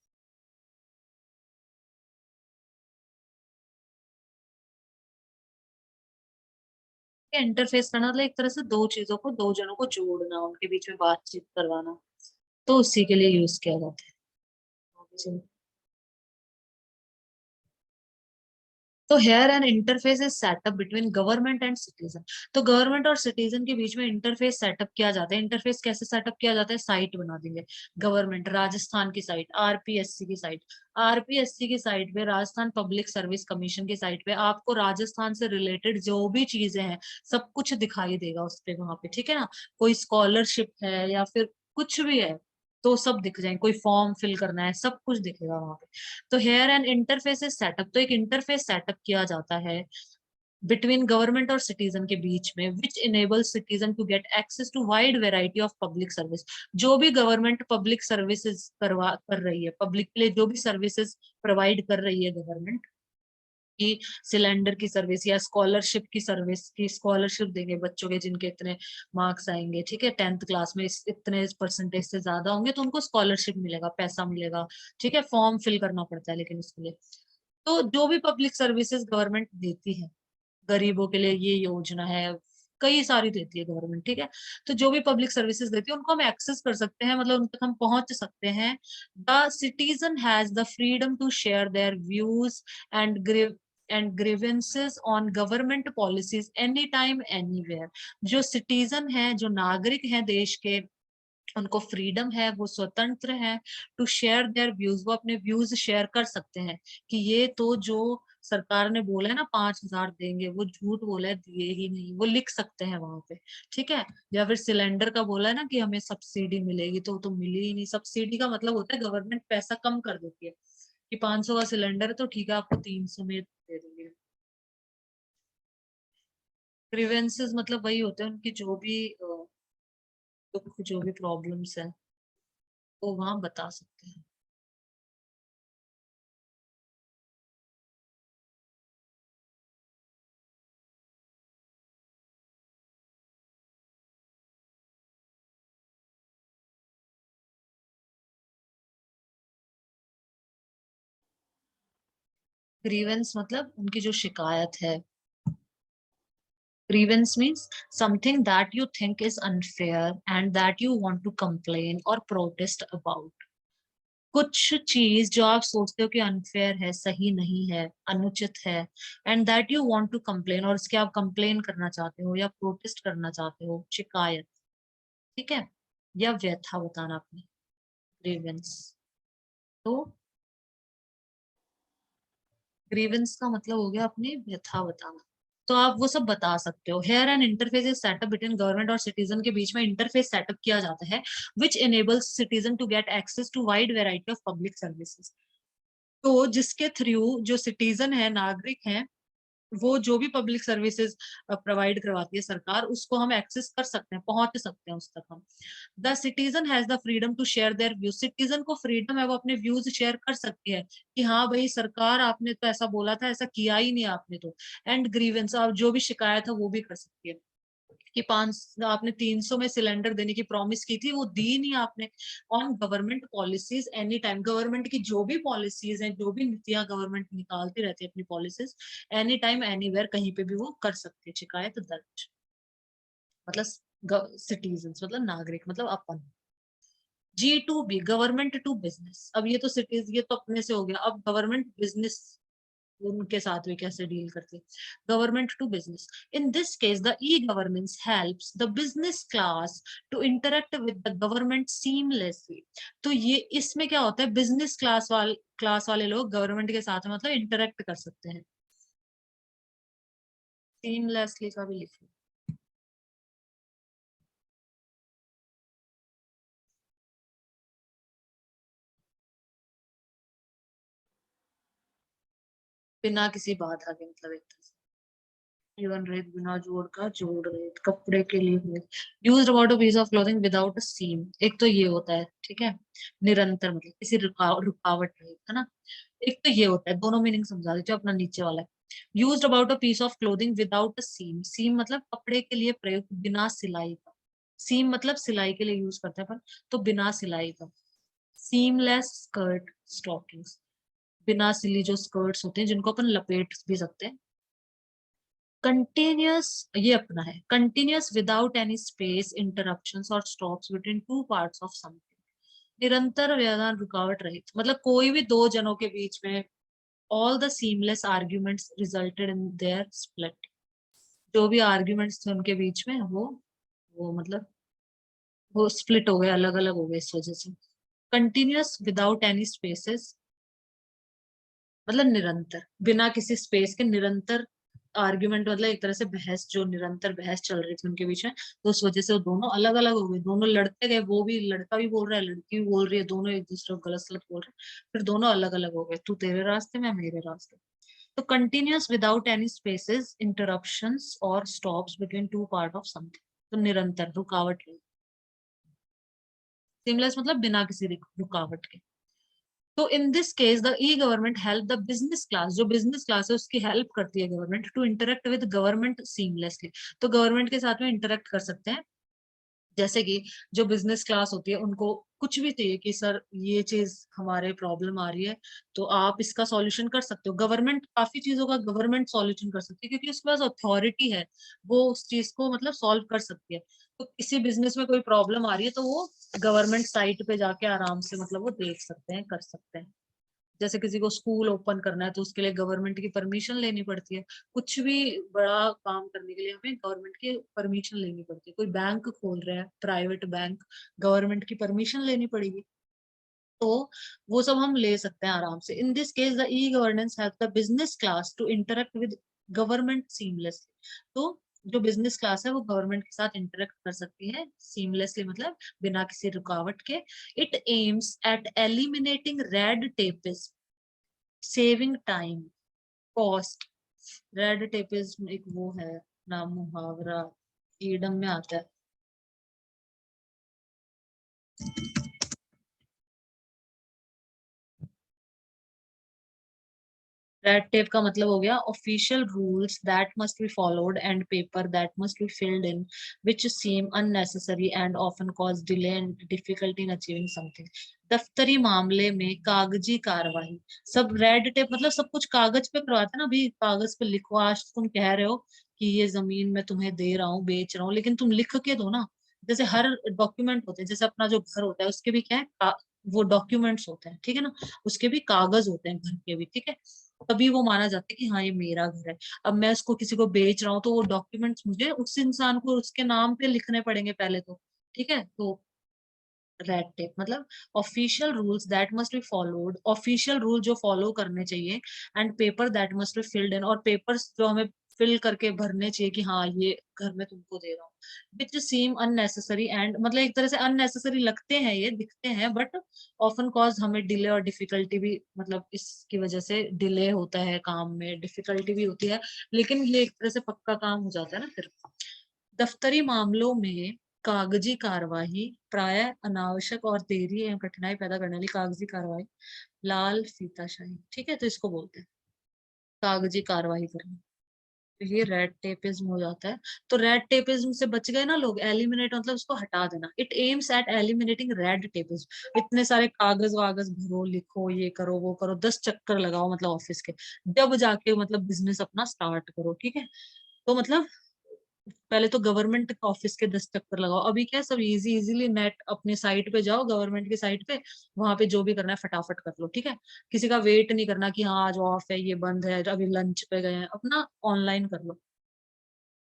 इंटरफेस करना मतलब एक तरह से दो चीजों को, दो जनों को जोड़ना, उनके बीच में बातचीत करवाना, तो उसी के लिए यूज किया जाता है। तो here an interface is set up between government and citizen. तो गवर्नमेंट और सिटीजन के बीच में इंटरफेस सेटअप किया जाता है। इंटरफेस कैसे सेटअप किया जाता है, साइट बना देंगे गवर्नमेंट, राजस्थान की साइट, आरपीएससी की साइट। आरपीएससी की साइट पे, राजस्थान पब्लिक सर्विस कमीशन की साइट पे आपको राजस्थान से रिलेटेड जो भी चीजें हैं सब कुछ दिखाई देगा उस पे, वहां पे, ठीक है ना। कोई स्कॉलरशिप है या फिर कुछ भी है तो सब दिख जाएंगे, कोई फॉर्म फिल करना है सब कुछ दिखेगा वहां पे। तो here and interface is set up, तो एक इंटरफेस सेटअप किया जाता है बिटवीन गवर्नमेंट और सिटीजन के बीच में, which enable citizen to get access to wide variety of public service. जो भी गवर्नमेंट पब्लिक सर्विसेज कर रही है, पब्लिक के लिए जो भी सर्विसेज प्रोवाइड कर रही है गवर्नमेंट, की सिलेंडर की सर्विस या स्कॉलरशिप की सर्विस, की स्कॉलरशिप देंगे बच्चों के जिनके इतने मार्क्स आएंगे, ठीक है, 10th क्लास में इतने परसेंटेज से ज्यादा होंगे तो उनको स्कॉलरशिप मिलेगा, पैसा मिलेगा, ठीक है। फॉर्म फिल करना पड़ता है लेकिन उसके लिए। तो जो भी पब्लिक सर्विसेज गवर्नमेंट देती है, गरीबों के लिए ये योजना है, कई सारी देती है गवर्नमेंट, ठीक है। तो जो भी पब्लिक सर्विसेज देती है उनको हम एक्सेस कर सकते हैं, मतलब उन तक हम पहुंच सकते हैं। The citizen has the freedom to share their views and grievances on government policies anytime anywhere। जो सिटीजन है, जो नागरिक है देश के, उनको फ्रीडम है, वो स्वतंत्र है टू शेयर देयर व्यूज, वो अपने व्यूज शेयर कर सकते हैं कि ये तो जो सरकार ने बोला है ना 5,000 देंगे, वो झूठ बोला है, दिए ही नहीं, वो लिख सकते हैं वहां पे, ठीक है। या फिर सिलेंडर का बोला है ना कि हमें सब्सिडी मिलेगी, तो मिली ही नहीं। सब्सिडी का मतलब होता है गवर्नमेंट पैसा कम कर देती है कि 500 का सिलेंडर है तो ठीक है आपको 300 में दे देंगे। ग्रीवेंसेस मतलब वही होते हैं उनकी जो भी दुख, जो भी प्रॉब्लम्स है वो वहां बता सकते हैं। ग्रीवेंस मतलब उनकी जो शिकायत है। Grievance means something that you think is unfair and that you want to complain or protest about. कुछ चीज जो आप सोचते हो कि अनफेयर है, सही नहीं है, अनुचित है, and that you want to complain, और उसके आप कंप्लेन करना चाहते हो या प्रोटेस्ट करना चाहते हो, शिकायत, ठीक है, या व्यथा बताना अपनी, ग्रीवेंस। तो ग्रीवेंस का मतलब हो गया अपनी व्यथा बताना। तो आप वो सब बता सकते हो। Here an interface is set up between government और सिटीजन, के बीच में इंटरफेस सेटअप किया जाता है which enables citizen to get access to wide variety of public services. तो जिसके थ्रू जो सिटीजन है, नागरिक है, वो जो भी पब्लिक सर्विसेज प्रोवाइड करवाती है सरकार, उसको हम एक्सेस कर सकते हैं, पहुंच सकते हैं उस तक हम। The citizen has the freedom to share their views, citizen को फ्रीडम है, वो अपने व्यूज शेयर कर सकती है कि हाँ भाई सरकार आपने तो ऐसा बोला था, ऐसा किया ही नहीं आपने तो। एंड ग्रीवेंस, आप जो भी शिकायत है वो भी कर सकती है कि 500 आपने 300 में सिलेंडर देने की प्रॉमिस की थी, वो दी नहीं आपने। On government policies any time, government की जो भी पॉलिसीज हैं, जो भी नीतियां गवर्नमेंट निकालती रहती है अपनी पॉलिसीज, एनी टाइम एनीवेयर कहीं पे भी वो कर सकते हैं शिकायत दर्ज। मतलब सिटीजन मतलब नागरिक मतलब अपन। G2B, government to business. अब ये तो सिटीज, ये तो अपने से हो गया, अब गवर्नमेंट बिजनेस उनके साथ भी कैसे डील करती है। Government to business, in this case the e governance helps the business class to interact with the government seamlessly. तो ये इसमें क्या होता है, बिजनेस क्लास वाले लोग गवर्नमेंट के साथ मतलब इंटरेक्ट कर सकते हैं। सीमलेसली का भी लिखो। बिना किसी बाधा के, मतलब एक तरह से जीवन रहित, बिना जोड़ का जोड़ रहित, कपड़े के लिए हुए। Use about a piece of clothing without a seam, एक तो ये होता है, ठीक है, निरंतर मतलब किसी रुकावट रहित, है ना। एक तो ये होता है, दोनों मीनिंग समझा दीजिए, अपना नीचे वाला है। Use about a piece of clothing without a seam, seam मतलब कपड़े के लिए प्रयोग, बिना सिलाई का। सीम मतलब सिलाई के लिए यूज करते हैं अपन, तो बिना सिलाई का। सीमलेस स्कर्ट स्टॉकिंग्स, बिना सिली जो स्कर्ट्स होते हैं जिनको अपन लपेट भी सकते हैं। कंटिन्यूअस, ये अपना है, continuous without any space interruptions और stops between two parts of something, निरंतर व्यवधान रुकावट रहित, मतलब कोई भी दो जनों के बीच में all the seamless arguments resulted in their split, जो भी आर्ग्यूमेंट्स थे उनके बीच में वो मतलब वो स्प्लिट हो गए, अलग अलग हो गए इस वजह से। कंटिन्यूअस विदाउट एनी स्पेसेस मतलब निरंतर, बिना किसी स्पेस के निरंतर आर्ग्यूमेंट, मतलब एक तरह से बहस, जो निरंतर बहस चल रही थी उनके बीच में, तो उस वजह से वो दोनों अलग अलग हो गए, दोनों लड़ते गए, वो भी, लड़का भी बोल रहा है, लड़की भी बोल रही है, दोनों एक दूसरे को गलत सलत बोल रहे हैं, फिर दोनों अलग अलग हो गए, तू तेरे रास्ते मैं मेरे रास्ते। तो continuous without any spaces interruptions और stops between two part of something, तो निरंतर, रुकावट नहीं। सीमलेस मतलब बिना किसी रुकावट के। तो in this case the e government help the business class, जो बिजनेस क्लास है उसकी हेल्प करती है government to interact with government seamlessly, तो गवर्नमेंट के साथ में इंटरेक्ट कर सकते हैं। जैसे कि जो बिजनेस क्लास होती है उनको कुछ भी चाहिए कि सर ये चीज हमारे प्रॉब्लम आ रही है, तो आप इसका सॉल्यूशन कर सकते हो, गवर्नमेंट काफी चीजों का गवर्नमेंट सॉल्यूशन कर सकती है क्योंकि उसके पास अथॉरिटी है, वो उस चीज को मतलब सॉल्व कर सकती है। तो किसी बिजनेस में कोई प्रॉब्लम आ रही है तो वो गवर्नमेंट साइट पे जाके आराम से मतलब वो देख सकते हैं, कर सकते हैं। जैसे किसी को स्कूल ओपन करना है तो उसके लिए गवर्नमेंट की परमिशन लेनी पड़ती है, कुछ भी बड़ा काम करने के लिए हमें गवर्नमेंट की परमिशन लेनी पड़ती है, कोई बैंक खोल रहा है प्राइवेट बैंक, गवर्नमेंट की परमिशन लेनी पड़ेगी। तो वो सब हम ले सकते हैं आराम से। In this case the e governance help the business class to interact with government seamlessly, तो जो बिजनेस क्लास है वो गवर्नमेंट के साथ इंटरेक्ट कर सकती है सीमलेसली, मतलब बिना किसी रुकावट के। It aims at eliminating red tapism, saving time, cost. Red tape is एक वो है, अपना मुहावरा ईडम में आता है। रेड टेप का मतलब हो गया official rules that must be followed and paper that must be filled in which seem unnecessary and often cause delay and difficulty in achieving something. दफ्तरी मामले में कागजी कार्रवाई, सब रेड टेप मतलब सब कुछ कागज पे करवाते हैं ना। अभी कागज पे लिखो, आज तुम कह रहे हो कि ये जमीन मैं तुम्हें दे रहा हूँ, बेच रहा हूँ, लेकिन तुम लिख के दो ना। जैसे हर डॉक्यूमेंट होते हैं, जैसे अपना जो घर होता है उसके भी क्या है वो डॉक्यूमेंट्स होते हैं, ठीक है ना। उसके भी कागज होते हैं घर के भी, ठीक है। तभी वो माना जाता है कि हाँ ये मेरा घर है। अब मैं उसको किसी को बेच रहा हूँ तो वो डॉक्यूमेंट्स मुझे उस इंसान को उसके नाम पे लिखने पड़ेंगे पहले तो, ठीक है। तो रेड टेप मतलब official rules that must be followed, official rule जो फॉलो करने चाहिए, and paper that must be filled इन, और पेपर्स जो हमें फिल करके भरने चाहिए कि हाँ ये घर मैं तुमको दे रहा हूँ। विच सीम अननेसेसरी एंड मतलब एक तरह से अननेसेसरी लगते हैं, ये दिखते हैं, बट ऑफन कॉज हमें डिले और डिफिकल्टी भी, मतलब इसकी वजह से डिले होता है काम में, डिफिकल्टी भी होती है, लेकिन ये एक तरह से पक्का काम हो जाता है ना फिर। दफ्तरी मामलों में कागजी कार्यवाही प्राय अनावश्यक और देरी एवं कठिनाई पैदा करने वाली कागजी कार्यवाही लाल फीताशाही, ठीक है। तो इसको बोलते हैं कागजी कार्यवाही करना। तो ये रेड टेपिज्म हो जाता है। तो रेड टेपिज्म से बच गए ना लोग, एलिमिनेट मतलब उसको हटा देना। It aims at eliminating red tapism. इतने सारे कागज वागज भरो, लिखो, ये करो वो करो, 10 चक्कर लगाओ मतलब ऑफिस के, जब जाके मतलब बिजनेस अपना स्टार्ट करो, ठीक है। तो मतलब पहले तो गवर्नमेंट ऑफिस के 10 चक्कर लगाओ, अभी क्या है, सब इजीली नेट अपनी साइट पे जाओ, गवर्नमेंट की साइट पे, वहां पे जो भी करना है फटाफट कर लो, ठीक है। किसी का वेट नहीं करना कि हाँ आज ऑफ है, ये बंद है, अभी लंच पे गए हैं, अपना ऑनलाइन कर लो।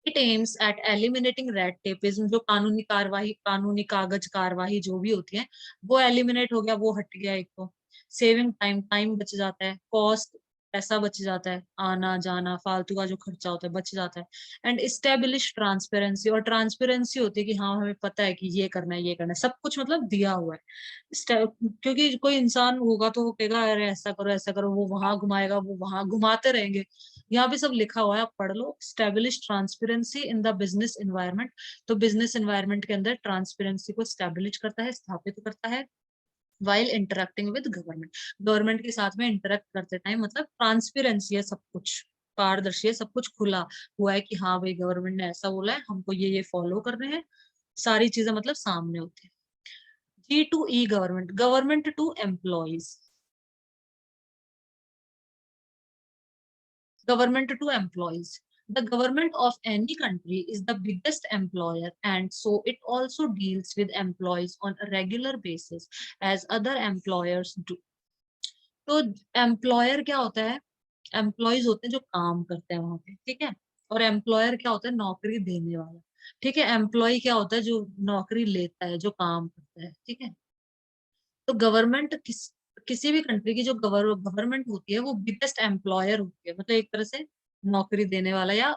It aims at eliminating red tapism, जो कानूनी कार्यवाही, कानूनी कागज कार्यवाही जो भी होती है वो एलिमिनेट हो गया, वो हट गया एक तो। सेविंग टाइम, टाइम बच जाता है। कॉस्ट, पैसा बच जाता है, आना जाना फालतू का जो खर्चा होता है बच जाता है। एंड इस्टेब्लिश ट्रांसपेरेंसी, और ट्रांसपेरेंसी होती है कि हाँ हमें पता है कि ये करना है, ये करना है, सब कुछ मतलब दिया हुआ है। क्योंकि कोई इंसान होगा तो वो कहेगा अरे ऐसा करो ऐसा करो, वो वहां घुमाएगा, वो वहां घुमाते रहेंगे। यहाँ पे सब लिखा हुआ है, आप पढ़ लो। Establish transparency in the business environment, तो बिजनेस एनवायरनमेंट के अंदर ट्रांसपेरेंसी को स्टैब्लिश करता है, स्थापित करता है। While interacting with government, government के साथ में इंटरेक्ट करते टाइम मतलब ट्रांसपेरेंसी है, सब कुछ पारदर्शी है, सब कुछ खुला हुआ है कि हाँ भाई गवर्नमेंट ने ऐसा बोला है, हमको ये फॉलो करने हैं, सारी चीजें मतलब सामने होती है। G to E government, government to employees, government to employees. The government of any country is the biggest employer, and so it also deals with employees on a regular basis as other employers do. तो employer क्या होता है, employees होते हैं जो काम करते हैं वहां पे, ठीक है। और एम्प्लॉयर क्या होता है, नौकरी देने वाला, ठीक है। एम्प्लॉय क्या होता है, जो नौकरी लेता है, जो काम करता है, ठीक है। तो गवर्नमेंट किसी भी कंट्री की जो गवर्नमेंट होती है वो बिगेस्ट एम्प्लॉयर होती है, मतलब एक तरह से नौकरी देने वाला या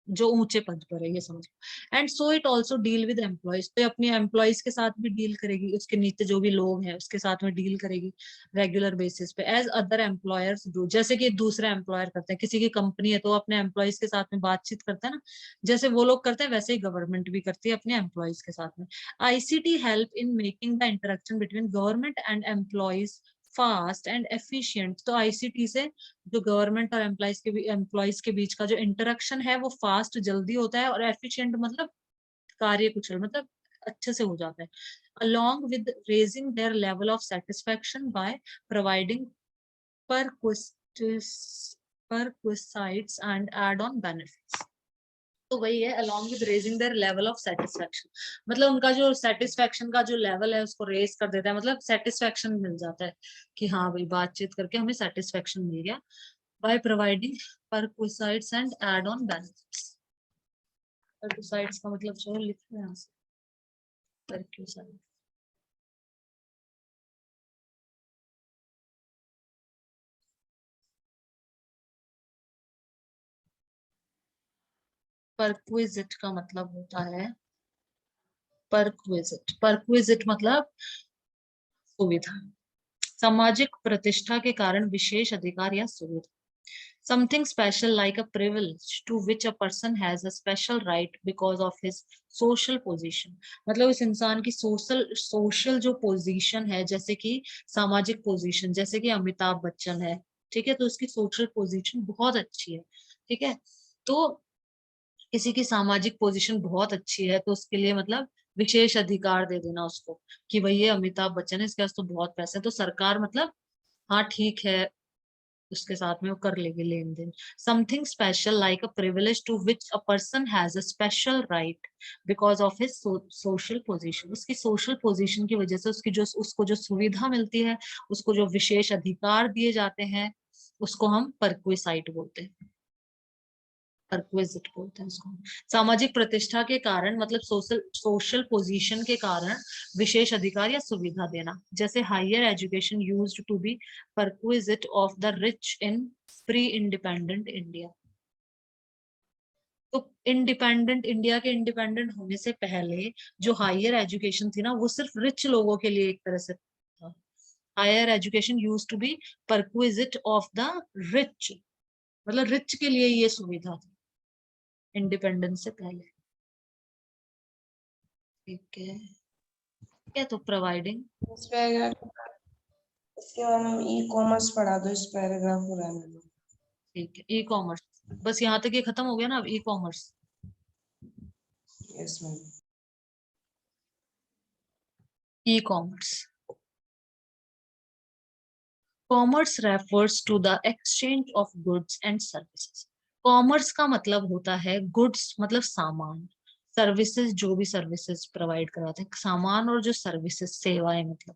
जो ऊंचे पद पर है, ये समझ लो। And so it also deal with employees, तो ये अपनी एम्प्लॉयज के साथ भी डील करेगी, उसके नीचे जो भी लोग हैं उसके साथ में डील करेगी रेगुलर बेसिस पे, एज अदर एम्प्लॉयर्स डू, जैसे कि दूसरे एम्प्लॉयर करते हैं। किसी की कंपनी है तो अपने एम्प्लॉयज के साथ में बातचीत करता है ना, जैसे वो लोग करते हैं वैसे ही गवर्नमेंट भी करती है अपने एम्प्लॉयज के साथ में। ICT help in making the interaction between government and employees fast and efficient, तो आईसीटी से जो गवर्नमेंट और एम्प्लॉयज के बीच का जो इंटरेक्शन है वो फास्ट जल्दी होता है, और एफिशिएंट मतलब कार्य कुशल, मतलब अच्छे से हो जाता है। along with raising their level of satisfaction by providing perquisites and add-on benefits। तो वही है, along with raising their level of satisfaction, मतलब उनका जो satisfaction का जो level है उसको raise कर देता है, मतलब satisfaction मिल जाता है कि हाँ भाई बातचीत करके हमें satisfaction मिल गया, by providing perquisites and add-on benefits। perquisites का मतलब जो है लिखो यहाँ से, perquisite, perquisite का मतलब होता है, परक्विजिट मतलब सुविधा, सामाजिक प्रतिष्ठा के कारण विशेष अधिकार या सुविधा। something special like a privilege to which a person has a special right because of his social position। मतलब इस इंसान की सोशल जो पोजीशन है, जैसे कि सामाजिक पोजीशन, जैसे कि अमिताभ बच्चन है, ठीक है, तो उसकी सोशल पोजीशन बहुत अच्छी है, ठीक है। तो किसी की सामाजिक पोजीशन बहुत अच्छी है तो उसके लिए मतलब विशेष अधिकार दे देना उसको, कि भाई ये अमिताभ बच्चन है, इसके पास तो बहुत पैसे हैं, तो सरकार मतलब हाँ ठीक है, उसके साथ में वो कर लेगी लेन देन। Something special like a privilege to which a person has a special right because of his social position. उसकी सोशल पोजीशन की वजह से उसको जो सुविधा मिलती है, उसको जो विशेष अधिकार दिए जाते हैं, उसको हम परक्विसाइट बोलते हैं, परक्विजिट बोलते हैं उसको। सामाजिक प्रतिष्ठा के कारण मतलब सोशल पोजीशन के कारण विशेष अधिकार या सुविधा देना, जैसे higher education used to be perquisite of the rich in pre independent India. तो इंडिपेंडेंट इंडिया के इंडिपेंडेंट होने से पहले जो हायर एजुकेशन थी ना, वो सिर्फ रिच लोगों के लिए एक तरह से था। Higher education used to be perquisite of the rich, मतलब रिच के लिए ये सुविधा थी इंडिपेंडेंस से पहले, ठीक है। क्या तो प्रोवाइडिंग, इस पैराग्राफ इसके बारे में ई कॉमर्स पढ़ा दो, इस पैराग्राफ को रहने दो। ठीक है, ई कॉमर्स, बस यहाँ तक ये खत्म हो गया ना अब e commerce. Yes ma'am. E commerce, commerce refers to the exchange of goods and services. Commerce का मतलब होता है गुड्स मतलब सामान, सर्विसेज जो भी सर्विसेज प्रोवाइड कराते हैं, सामान और जो सर्विसेज सेवाएं मतलब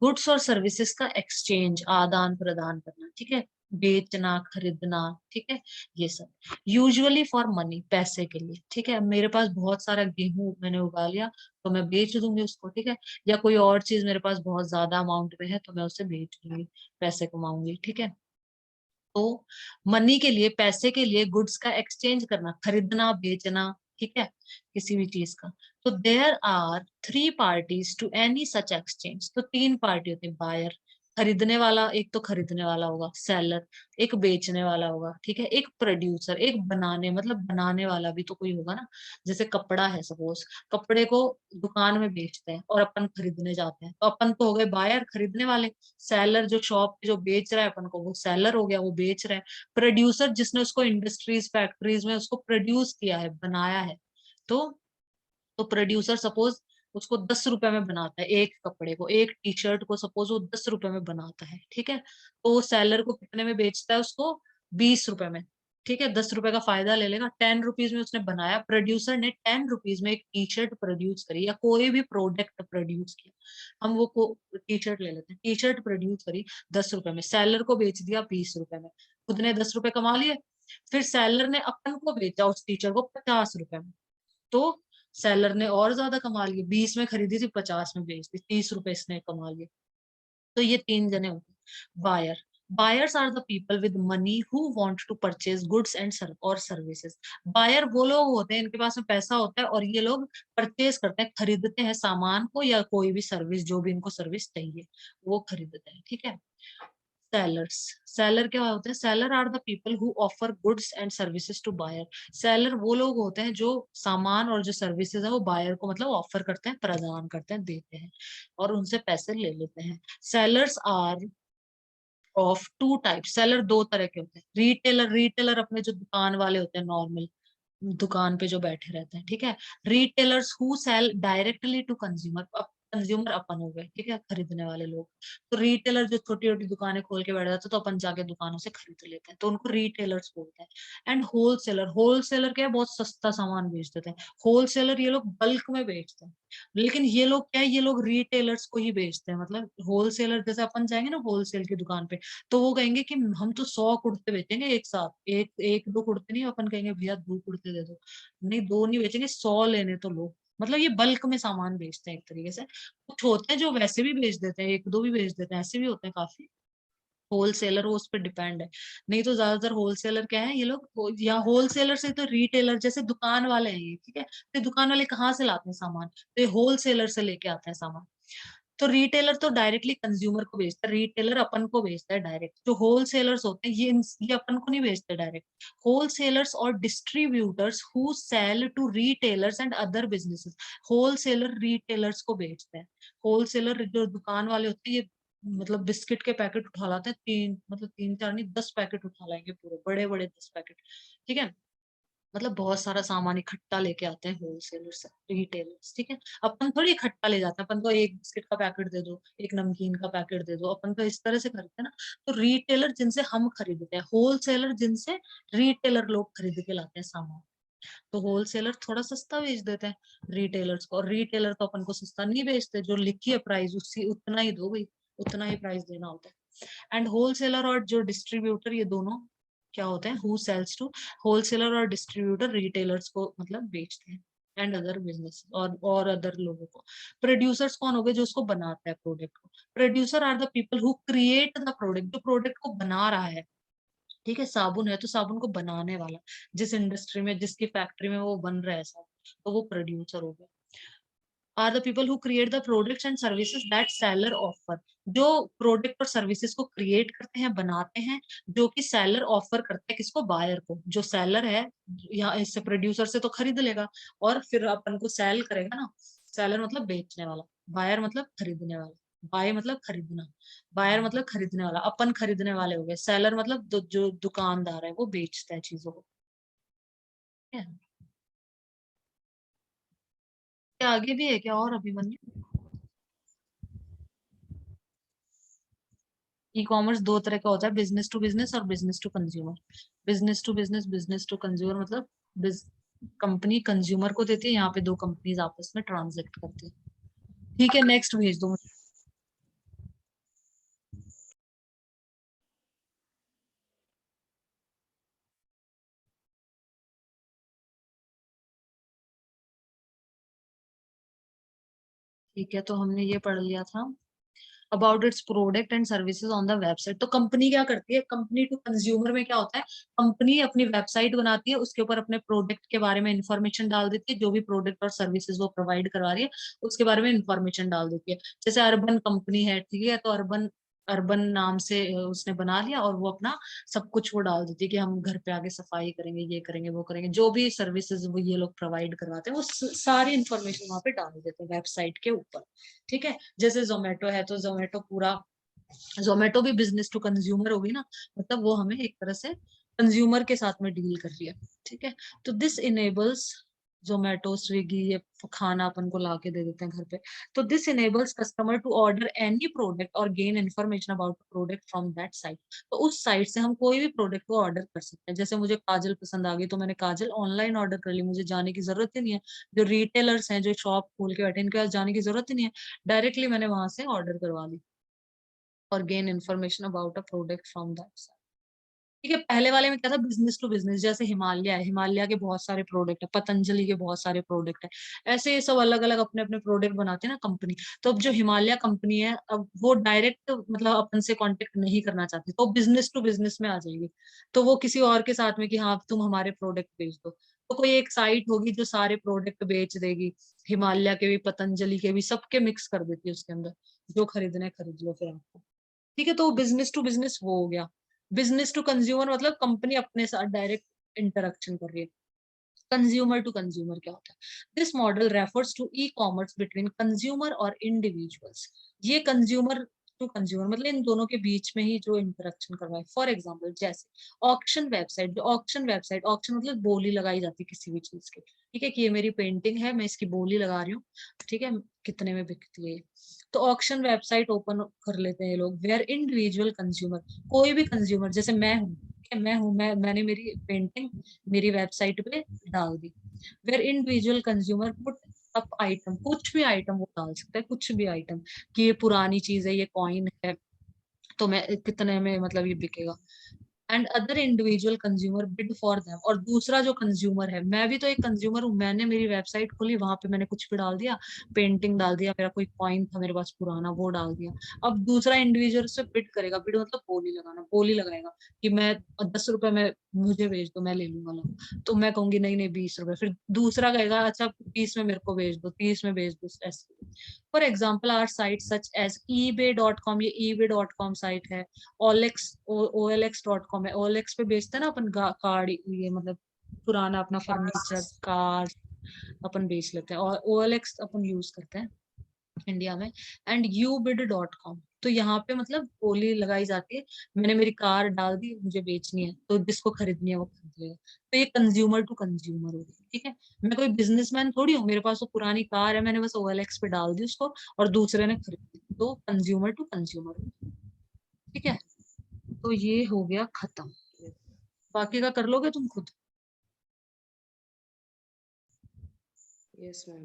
गुड्स और सर्विसेज का एक्सचेंज आदान प्रदान करना, ठीक है, बेचना खरीदना, ठीक है, ये सब यूजुअली फॉर मनी पैसे के लिए, ठीक है। मेरे पास बहुत सारा गेहूं मैंने उगा लिया तो मैं बेच दूंगी उसको, ठीक है, या कोई और चीज मेरे पास बहुत ज्यादा अमाउंट में है तो मैं उसे बेच दूंगी, पैसे कमाऊंगी, ठीक है। तो मनी के लिए पैसे के लिए गुड्स का एक्सचेंज करना, खरीदना बेचना, ठीक है, किसी भी चीज का। तो there are three parties to any such exchange. तो तीन पार्टी होती है, बायर खरीदने वाला, एक तो खरीदने वाला होगा सेलर, एक बेचने वाला होगा, ठीक है, एक प्रोड्यूसर, एक बनाने मतलब बनाने वाला भी तो कोई होगा ना। जैसे कपड़ा है सपोज, कपड़े को दुकान में बेचते हैं और अपन खरीदने जाते हैं, तो अपन तो हो गए बायर खरीदने वाले, सेलर जो शॉप पे जो बेच रहा है अपन को वो सेलर हो गया, वो बेच रहा है। प्रोड्यूसर जिसने उसको इंडस्ट्रीज फैक्ट्रीज में उसको प्रोड्यूस किया है, बनाया है, तो प्रोड्यूसर सपोज उसको 10 रुपए में बनाता है, एक कपड़े को, एक टी शर्ट को सपोज वो 10 रुपए में बनाता है, ठीक है, तो वो सेलर को कितने में बेचता है उसको, 20 रुपए में, ठीक है, 10 रुपए का फायदा ले लेगा, 10 रुपीज में उसने बनाया, प्रोड्यूसर ने 10 रुपीज में एक टी शर्ट प्रोड्यूस करी या कोई भी प्रोडक्ट प्रोड्यूस किया, हम वो टी शर्ट ले लेते हैं, टी शर्ट प्रोड्यूस करी 10 रुपए में, सेलर को बेच दिया 20 रुपए में, खुद ने 10 रुपए कमा लिए। फिर सेलर ने अपन को बेचा उस टीचर को 50 रुपए में, तो सेलर ने और ज्यादा कमा लिए, 20 में खरीदी थी 50 में बेच दी, 30 रुपए इसने कमा लिए। तो ये तीन जने होते हैं buyer. Buyers are the people with money who want to purchase goods and और सर्विसेज। बायर वो लोग होते हैं इनके पास में पैसा होता है और ये लोग परचेज करते हैं, खरीदते हैं सामान को या कोई भी सर्विस जो भी इनको सर्विस चाहिए वो खरीदते हैं, ठीक है। सेलर्स, सेलर क्या होते हैं, seller are the people who offer goods and services to buyer. Seller वो लोग होते हैं जो सामान और जो सर्विसेज है वो बायर को मतलब ऑफर करते हैं, प्रदान करते हैं, देते हैं और उनसे पैसे ले लेते हैं। Sellers are of two type, seller दो तरह के होते हैं, रिटेलर, रिटेलर अपने जो दुकान वाले होते हैं नॉर्मल दुकान पे जो बैठे रहते हैं, ठीक है। Retailers who sell directly to consumer, consumer अपन हो गए, ठीक है, खरीदने वाले लोग। तो रिटेलर जो छोटी छोटी दुकानें खोल के बैठ जाते हैं तो अपन जाके दुकानों से खरीद लेते हैं, तो उनको रिटेलर्स बोलते हैं। एंड होलसेलर, होलसेलर क्या है, बहुत सस्ता सामान बेच देते हैं, होलसेलर ये लोग बल्क में बेचते हैं। लेकिन ये लोग क्या है, ये लोग रिटेलर्स को ही बेचते हैं, मतलब होलसेलर जैसे अपन जाएंगे ना होलसेल की दुकान पे, तो वो कहेंगे कि हम तो 100 कुर्ते बेचेंगे एक साथ, एक एक दो कुर्ते नहीं, अपन कहेंगे भैया 2 कुर्ते दे दो, नहीं 2 नहीं बेचेंगे, 100 लेने तो लो। मतलब ये बल्क में सामान बेचते हैं एक तरीके से। कुछ होते हैं जो वैसे भी बेच देते हैं, एक दो भी बेच देते हैं, ऐसे भी होते हैं काफी। होलसेलर वो उस पर डिपेंड है, नहीं तो ज्यादातर होलसेलर क्या है, ये लोग या होलसेलर से तो रिटेलर जैसे दुकान वाले हैं ये, ठीक है, तो दुकान वाले कहाँ से लाते हैं सामान, तो ये होलसेलर से लेके आते हैं सामान। तो रिटेलर तो डायरेक्टली कंज्यूमर को बेचता है, रिटेलर अपन को बेचता है डायरेक्ट। जो होलसेलर्स होते हैं ये अपन को नहीं बेचते डायरेक्ट। होलसेलर्स और distributors who sell to retailers and other businesses, wholesaler retailers को बेचते हैं। होलसेलर जो दुकान वाले होते हैं, ये मतलब बिस्किट के पैकेट उठा लाते हैं, तीन चार नहीं 10 पैकेट उठा लाएंगे, पूरे बड़े बड़े 10 पैकेट, ठीक है। मतलब बहुत सारा सामान इकट्ठा लेके आते हैं होलसेलर से रिटेलर्स, ठीक है। अपन थोड़ी इकट्ठा ले जाते हैं, अपन तो एक बिस्किट का पैकेट दे दो, एक नमकीन का पैकेट दे दो, अपन तो इस तरह से खरीदते हैं ना। तो रिटेलर जिनसे हम खरीदते हैं, होलसेलर जिनसे रिटेलर लोग खरीद के लाते हैं सामान। तो होलसेलर थोड़ा सस्ता बेच देते हैं रिटेलर्स को, और रिटेलर तो अपन को सस्ता नहीं बेचते, जो लिखी है प्राइस उसी उतना ही दो भाई, उतना ही प्राइस देना होता है। एंड होलसेलर और जो डिस्ट्रीब्यूटर, ये दोनों क्या होते हैं, हु सेल्स टू, होलसेलर और डिस्ट्रीब्यूटर रिटेलर्स को मतलब बेचते हैं एंड अदर बिजनेस और अदर लोगों को। प्रोड्यूसर्स कौन हो गए, जो उसको बनाता है प्रोडक्ट को। Producer are the people who create the product, जो प्रोडक्ट को बना रहा है, ठीक है। साबुन है तो साबुन को बनाने वाला, जिस इंडस्ट्री में जिसकी फैक्ट्री में वो बन रहा है साबुन, तो वो प्रोड्यूसर हो गया। Are the people who create the products and services that seller offer, जो प्रोडक्ट और सर्विसेज को क्रिएट करते हैं, बनाते हैं, जो कि सेलर ऑफर करते हैं किसको, बायर को। जो सेलर है यहाँ इससे प्रोड्यूसर से तो खरीद लेगा और फिर अपन को सेल करेगा ना। सेलर मतलब बेचने वाला, बायर मतलब खरीदने वाला, बाय मतलब खरीदना, बायर मतलब खरीदने वाला, अपन खरीदने वाले हो गए। सेलर मतलब जो दुकानदार है वो बेचता है चीजों को, ठीक है। क्या आगे भी है क्या और अभिमन्यु? ई कॉमर्स दो तरह का होता है, बिजनेस टू बिजनेस और business to consumer. Business to business, business to consumer मतलब कंपनी कंज्यूमर को देती है, यहाँ पे दो कंपनीज आपस में ट्रांजेक्ट करती है, ठीक है। नेक्स्ट भेज दो मुझे। ठीक है, तो हमने ये पढ़ लिया था about it's product and services on the website. तो कंपनी क्या करती है, कंपनी टू कंज्यूमर में क्या होता है, कंपनी अपनी वेबसाइट बनाती है, उसके ऊपर अपने प्रोडक्ट के बारे में इंफॉर्मेशन डाल देती है, जो भी प्रोडक्ट और सर्विसेज वो प्रोवाइड करवा रही है उसके बारे में इंफॉर्मेशन डाल देती है। जैसे अर्बन कंपनी है, ठीक है, तो अर्बन अर्बन नाम से उसने बना लिया और वो अपना सब कुछ वो डाल देती है कि हम घर पे आके सफाई करेंगे, ये करेंगे, वो करेंगे, जो भी सर्विसेज वो ये लोग प्रोवाइड करवाते हैं वो सारी इंफॉर्मेशन वहां पे डाल देते हैं वेबसाइट के ऊपर, ठीक है। जैसे जोमेटो है तो जोमेटो पूरा, जोमेटो भी बिजनेस टू कंज्यूमर होगी ना, मतलब वो हमें एक तरह से कंज्यूमर के साथ में डील कर रही है, ठीक है। तो दिस इनेबल्स, जोमेटो स्विगी ये खाना अपन को ला के दे देते हैं घर पे। तो this enables customer to order any product और gain information about product from that site. तो उस साइट से हम कोई भी प्रोडक्ट को ऑर्डर कर सकते हैं। जैसे मुझे काजल पसंद आ गई तो मैंने काजल ऑनलाइन ऑर्डर कर ली, मुझे जाने की जरूरत ही नहीं है। जो रिटेलर्स हैं जो शॉप खोल के बैठे, इनके पास जाने की जरूरत ही नहीं है, डायरेक्टली मैंने वहां से ऑर्डर करवा ली और gain information about a product from that site, ठीक है। पहले वाले में क्या था, बिजनेस टू बिजनेस, जैसे हिमालय है, हिमालय के बहुत सारे प्रोडक्ट है, पतंजलि के बहुत सारे प्रोडक्ट है, ऐसे ये सब अलग अलग अपने अपने प्रोडक्ट बनाते हैं ना कंपनी। तो अब जो हिमालय कंपनी है, अब वो डायरेक्ट मतलब अपन से कांटेक्ट नहीं करना चाहती, तो बिजनेस टू बिजनेस में आ जाएगी। तो वो किसी और के साथ में कि हाँ तुम हमारे प्रोडक्ट बेच दो, तो कोई एक साइट होगी जो सारे प्रोडक्ट बेच देगी, हिमालय के भी पतंजलि के भी, सबके मिक्स कर देती है उसके अंदर, जो खरीदने खरीद लो फिर आपको, ठीक है। तो बिजनेस टू बिजनेस वो हो गया। बिजनेस टू कंज्यूमर मतलब कंपनी अपने साथ डायरेक्ट इंटरेक्शन कर रही है। कंज्यूमर टू कंज्यूमर क्या होता है, this model refers to e commerce between consumer और इंडिविजुअल्स। ये कंज्यूमर टू कंज्यूमर मतलब इन दोनों के बीच में ही जो इंटरेक्शन करवाए। फॉर एग्जाम्पल जैसे ऑक्शन वेबसाइट, जो ऑक्शन वेबसाइट, ऑक्शन मतलब बोली लगाई जाती है किसी भी चीज की, ठीक है, कि ये मेरी पेंटिंग है, मैं इसकी बोली लगा रही हूँ, ठीक है, कितने में बिकती है ये। तो ऑक्शन वेबसाइट ओपन कर लेते हैं ये लोग, वेयर इंडिविजुअल कंज्यूमर, कोई भी कंज्यूमर, जैसे मैं हूँ, ठीक है, मैंने मेरी पेंटिंग मेरी वेबसाइट पे डाल दी। Where individual consumer put up item, कुछ भी आइटम वो डाल सकता है, कुछ भी आइटम, कि ये पुरानी चीज है, ये कॉइन है, तो मैं कितने में मतलब ये बिकेगा। And other individual consumer bid for them, और दूसरा जो कंज्यूमर है, मैं भी तो एक कंज्यूमर हूँ, मैंने मेरी वेबसाइट खोली, वहां पे मैंने कुछ भी डाल दिया, पेंटिंग डाल दिया, मेरा कोई कॉइन था मेरे पास पुराना वो डाल दिया। अब दूसरा इंडिविजुअल से बिड करेगा, बिड मतलब बोली लगाना, बोली लगाएगा कि मैं 10 रुपए में मुझे बेच दो, मैं ले लूंगा लो। तो मैं कहूंगी नहीं नहीं 20 रुपए, फिर दूसरा कहेगा अच्छा 20 में मेरे को बेच दो, 30 में बेच दो, ऐसे। For example are site such as ebay.com, ये ebay.com साइट है, olx.com है, olx पे बेचते हैं ना अपन कार्ड, ये मतलब पुराना अपना फर्नीचर, कार अपन बेच लेते हैं, और olx अपन यूज करते हैं इंडिया में। एंड ubid.com, तो यहाँ पे मतलब बोली लगाई जाती है, मैंने मेरी कार डाल दी, मुझे बेचनी है, तो जिसको खरीदनी है वो खरीद लेगा। तो ये कंज्यूमर टू कंज्यूमर हो गया, ठीक है। मैं कोई बिजनेसमैन थोड़ी हूँ, मेरे पास वो पुरानी कार है, मैंने बस OLX पे डाल दी उसको और दूसरे ने खरीद ली, तो कंज्यूमर टू कंज्यूमर, ठीक है। तो ये हो गया खत्म, बाकी का कर लोगे तुम खुद। Yes, ma'am.